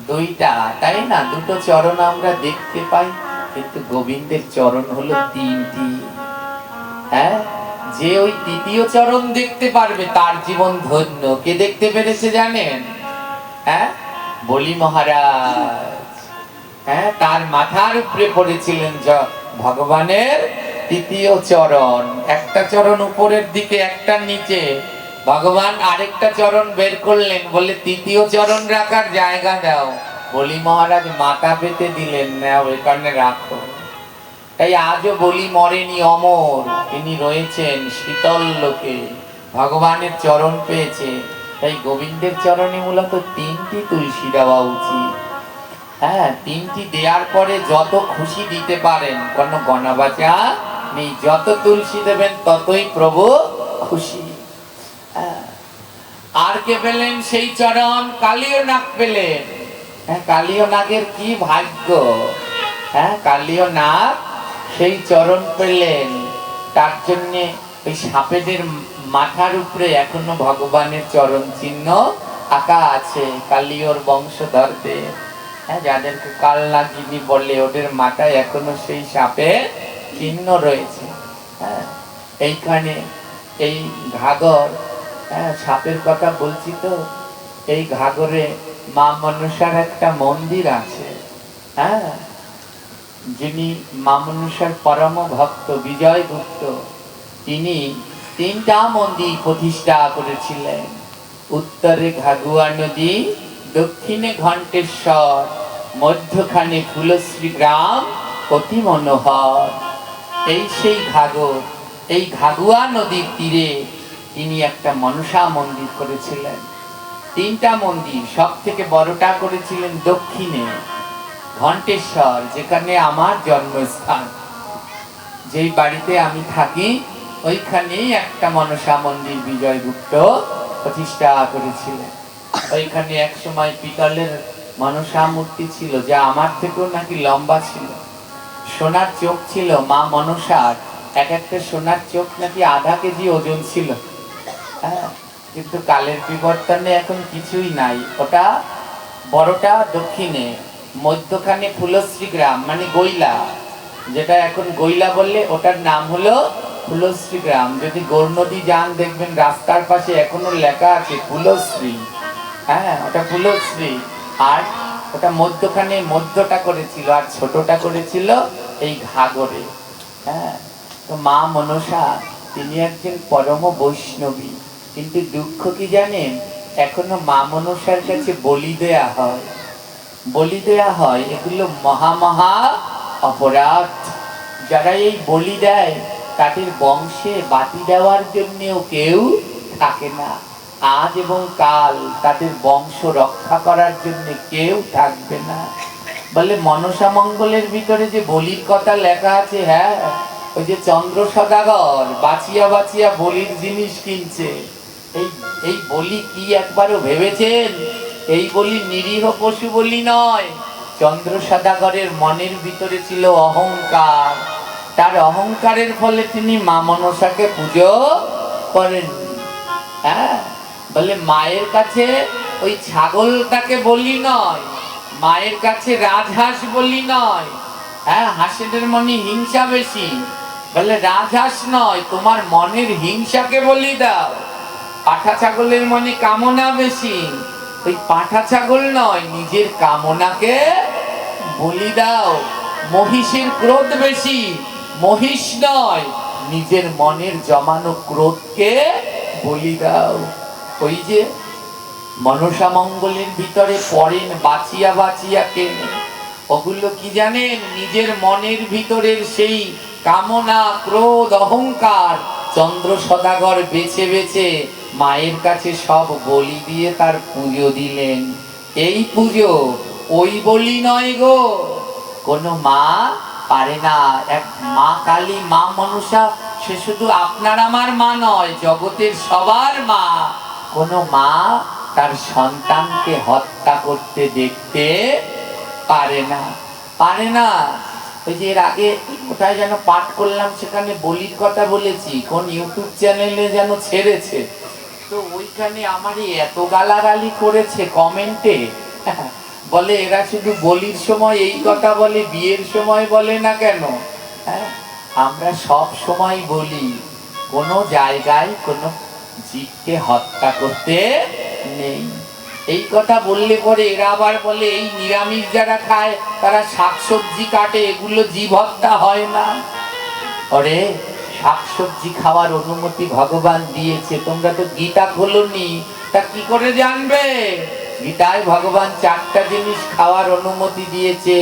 [SPEAKER 1] দুইটা, তাই না? দুটো চরণ আমরা দেখতে পাই, কিন্তু গোবিন্দের চরণ হলো তিনটি। হ্যাঁ, যে ওই তৃতীয় চরণ দেখতে পারবে তার জীবন ধন্য। কে দেখতে পেরেছে জানেন? হ্যাঁ, বলি মহারাজ। হ্যাঁ, তার মাথার উপরে পড়েছিলেন ভগবানের তৃতীয় চরণ। একটা চরণ উপরের দিকে, একটা নিচে। ভগবান আরেকটা চরণ বের করলেন, বলে তৃতীয় চরণ রাখার জায়গা দাও। বলি মহারাজ মাথা পেতে দিলেন, না ওইখানে রাখো। তাই আজও বলি মরেনি, অমর, তিনি রয়েছেন শীতল লোকে, ভগবানের চরণ পেয়েছে। তাই গোবিন্দের চরণে মূলত তিনটি তুলসী দেওয়া উচিত। হ্যাঁ, তিনটি দেওয়ার পরে যত খুশি দিতে পারেন, কোনো গণবাচা নেই। যত তুলসী দেবেন ততই প্রভু খুশি। আর কে পেলেন সেই চরণ? কালীয় নাগ পেলেন। হ্যাঁ, কালীয় নাগের কি ভাগ্য! হ্যাঁ, কালীয় নাগ সেই চরণ পেলেন। তার জন্যে ওই সাপেদের মাথার উপরে এখনো ভগবানের চরণ চিহ্ন আঁকা আছে, কালীয়র বংশধরদের। হ্যাঁ, যাদেরকে কালনাগিনী বলে, ওদের মাথায় এখনো সেই সাপের চিহ্ন রয়েছে। হ্যাঁ, এইখানে এই ঘাগর, হ্যাঁ সাপের কথা বলছি তো, এই ঘাগরে মা মনসার একটা মন্দির আছে। হ্যাঁ, যিনি মা মনসার পরম ভক্ত বিজয় গুপ্ত, তিনি তিনটা মন্দির প্রতিষ্ঠা করেছিলেন। উত্তরে ঘাগুয়া নদী, দক্ষিণে ঘণ্টেশ্বর, মধ্যখানে ফুলশ্রী গ্রাম অতি মনোহর। এই সেই ঘাগর, এই ঘাগুয়া নদীর তীরে তিনি একটা মনসা মন্দির করেছিলেন। তিনটা মন্দির, সব থেকে বড়টা করেছিলেন দক্ষিণে ঘণ্টেশ্বর, যেখানে আমার জন্মস্থান। যেই বাড়িতে আমি থাকি ওইখানেই একটা মনসা মন্দির বিজয়গুপ্ত প্রতিষ্ঠা করেছিলেন। ওইখানে এক সময় পিতলের মনসা মূর্তি ছিল, যা আমার থেকেও নাকি লম্বা ছিল। সোনার চোখ ছিল মা মনসার, এক একটা সোনার চোখ নাকি আধা কেজি ওজন ছিল। হ্যাঁ, কিন্তু কালের বিবর্তনে এখন কিছুই নাই। ওটা বড়টা দক্ষিণে, মধ্যখানে ফুলশ্রী গ্রাম মানে গইলা, যেটা এখন গইলা বললে ওটার নাম হলো ফুলশ্রী গ্রাম। যদি গৌর নদী যান দেখবেন রাস্তার পাশে এখনো লেখা আছে ফুলশ্রী। হ্যাঁ, ওটা ফুলশ্রী। আর ওটা মধ্যখানে মধ্যটা করেছিল, আর ছোটটা করেছিল এই ঘাগরে। হ্যাঁ, তো মা মনসা তিনি একজন পরম বৈষ্ণবী, কিন্তু দুঃখ কি জানেন, এখনো মা মনসার কাছে বলি দেয়া হয়, বলি দেয়া হয়। এগুলো মহা মহা অপরাধ। যারা এই বলি দেয় তাদের বংশে বাতি দেওয়ার জন্যেও কেউ থাকে না। আজ এবং কাল তাদের বংশ রক্ষা করার জন্য কেউ থাকবে না। বলে মনসা মঙ্গলের ভিতরে যে বলির কথা লেখা আছে, হ্যাঁ, ওই যে চন্দ্র সদাগর বাঁচিয়া বাঁচিয়া বলির জিনিস কিনছে, এই এই বলি কি একবারও ভেবেছেন? এই বলি নিরীহ পশু বলি নয়। চন্দ্র সদাগরের মনের ভিতরে ছিল অহংকার, তার অহংকারের ফলে তিনি মা মনসাকে পুজো করেন। হ্যাঁ, বলে মায়ের কাছে ওই ছাগলটাকে বলি নয়, মায়ের কাছে রাজহাঁস বলি নয়। হ্যাঁ, হাঁসেদের মনে হিংসা বেশি, বলে রাজহাঁস নয়, তোমার মনের হিংসাকে বলি দাও। পাঠা ছাগলের মনে কামনা বেশি, ওই পাঠা ছাগল নয়, নিজের কামনাকে বলি দাও। মহিষের ক্রোধ বেশি, মহিষ নয়, নিজের মনের জমানো ক্রোধকে বলি দাও। ওই যে মনসা মঙ্গলের ভিতরে পড়েন বাঁচিয়া বাঁচিয়া কেনে, ওগুলো কি জানেন? নিজের মনের ভিতরের সেই কামনা, ক্রোধ, অহংকার চন্দ্র সদাগর বেছে বেছে মায়ের কাছে সব বলি দিয়ে তার পুজো দিলেন। এই পুজো ওই বলি নয় গো, কোনো মা পারে না। এক মা কালী, মা মনসা, সে শুধু আপনার আমার মা নয়, জগতের সবার মা। কোনো মা তার সন্তানকে হত্যা করতে দেখতে পারে না, পারে না। ওই যে এর আগে কোথায় যেন পাঠ করলাম, সেখানে বলির কথা বলেছি, কোন ইউটিউব চ্যানেলে যেন ছেড়েছে, তো ওইখানে আমারই এত গালাগালি করেছে কমেন্টে। বলে এরা শুধু বলির সময় এই কথা বলে, বিয়ের সময় বলে না কেন? হ্যাঁ, আমরা সব সময় বলি, কোনো জায়গায় কোনো জীবকে হত্যা করতে নেই। এই কথা বললে পরে এরা আবার বলে এই নিরামিষ যারা খায় তারা শাকসবজি কাটে, এগুলো জীব হত্যা হয় না। ওরে, শাকসবজি খাওয়ার অনুমতি ভগবান দিয়েছে, তোমরা তো গীতা খোলনি, তা কি করে জানবে? গীতায় ভগবান 4টা জিনিস খাওয়ার অনুমতি দিয়েছে,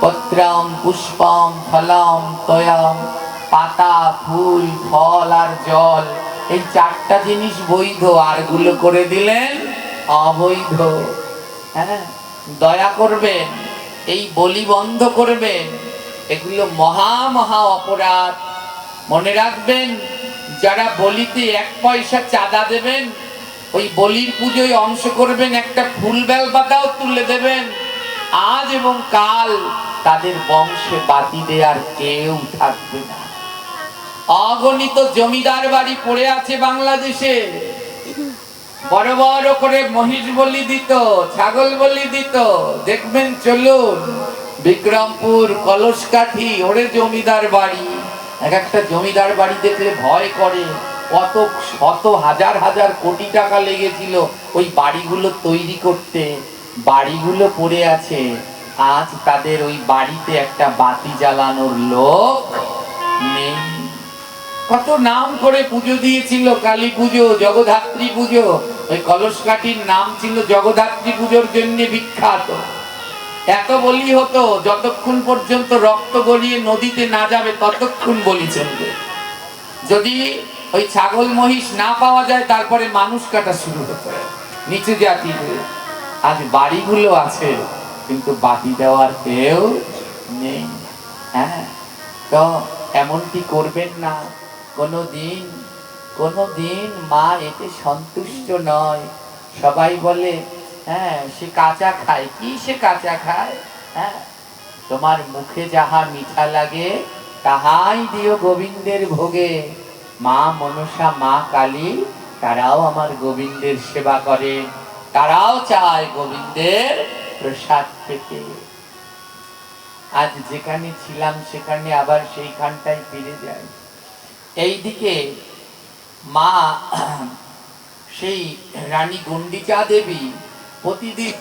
[SPEAKER 1] পত্রম, পুষ্পম, ফলম, তয়ম। পাতা, ফুল, ফল আর জল, এই 4টা জিনিস বৈধ, আর গুলো করে দিলেন অবৈধ। হ্যাঁ, দয়া করবেন, এই বলি বন্ধ করবেন, এগুলো মহা মহা অপরাধ। মনে রাখবেন, যারা বলিতে 1 পয়সা চাঁদা দেবেন, ওই বলির পুজোয় অংশ করবেন, একটা ফুল বেলপাতাও তুলে দেবেন, আজ এবং কাল তাদের বংশে বাতি দেওয়ার কেউ থাকবে না। অগণিত জমিদার বাড়ি পড়ে আছে বাংলাদেশে, বড় বড় করে মহিষ বলি দিত, ছাগল বলি দিত। দেখবেন, চলুন বিক্রমপুর, কলসকাঠি, ওরে জমিদার বাড়ি। এক একটা জমিদার বাড়ি দেখলে ভয় করে, কত শত হাজার হাজার কোটি টাকা লেগেছিল ওই বাড়িগুলো তৈরি করতে, বাড়িগুলো পড়ে আছে। আজ তাদের ওই বাড়িতে একটা বাতি জ্বালানোর লোক নেই। কত নাম করে পুজো দিয়েছিল, কালী পুজো, জগদ্ধাত্রী পুজো। ওই কলসকাঠির নাম ছিল জগদ্ধাত্রী পুজোর জন্য বিখ্যাত। এত বলি হতো, যতক্ষণ পর্যন্ত রক্ত গড়িয়ে নদীতে না যাবে ততক্ষণ বলি চলবে। যদি ওই ছাগল মহিষ না পাওয়া যায়, তারপরে মানুষ কাটা শুরু হতো নিচু জাতির। আজ বাড়িগুলো আছে, কিন্তু বাতি দেওয়ার কেউ নেই। হ্যাঁ, তো এমনটি করবেন না কোনোদিন। কোনোদিন মা এতে সন্তুষ্ট নয়। সবাই বলে, হ্যাঁ, সে কাঁচা খায়। কি সে কাঁচা খায়? হ্যাঁ, তোমার মুখে যাহা মিঠা লাগে তাহাই দিও গোবিন্দের ভোগে। মা মনসা, মা কালী, তারাও আমার গোবিন্দের সেবা করে, তারাও চায় গোবিন্দের প্রসাদ পেতে। আজ যেখানে ছিলাম সেখানে আবার সেইখানটাই ফিরে যাই। এইদিকে মা সেই রানী গণ্ডিচা দেবী প্রতিদিন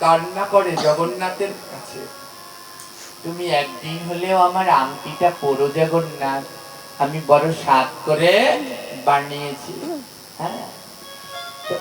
[SPEAKER 1] কান্না করে জগন্নাথের কাছে, তুমি একদিন হলেও আমার আংটিটা পরো জগন্নাথ, আমি বড় স্বাদ করে বানিয়েছি। হ্যাঁ, তো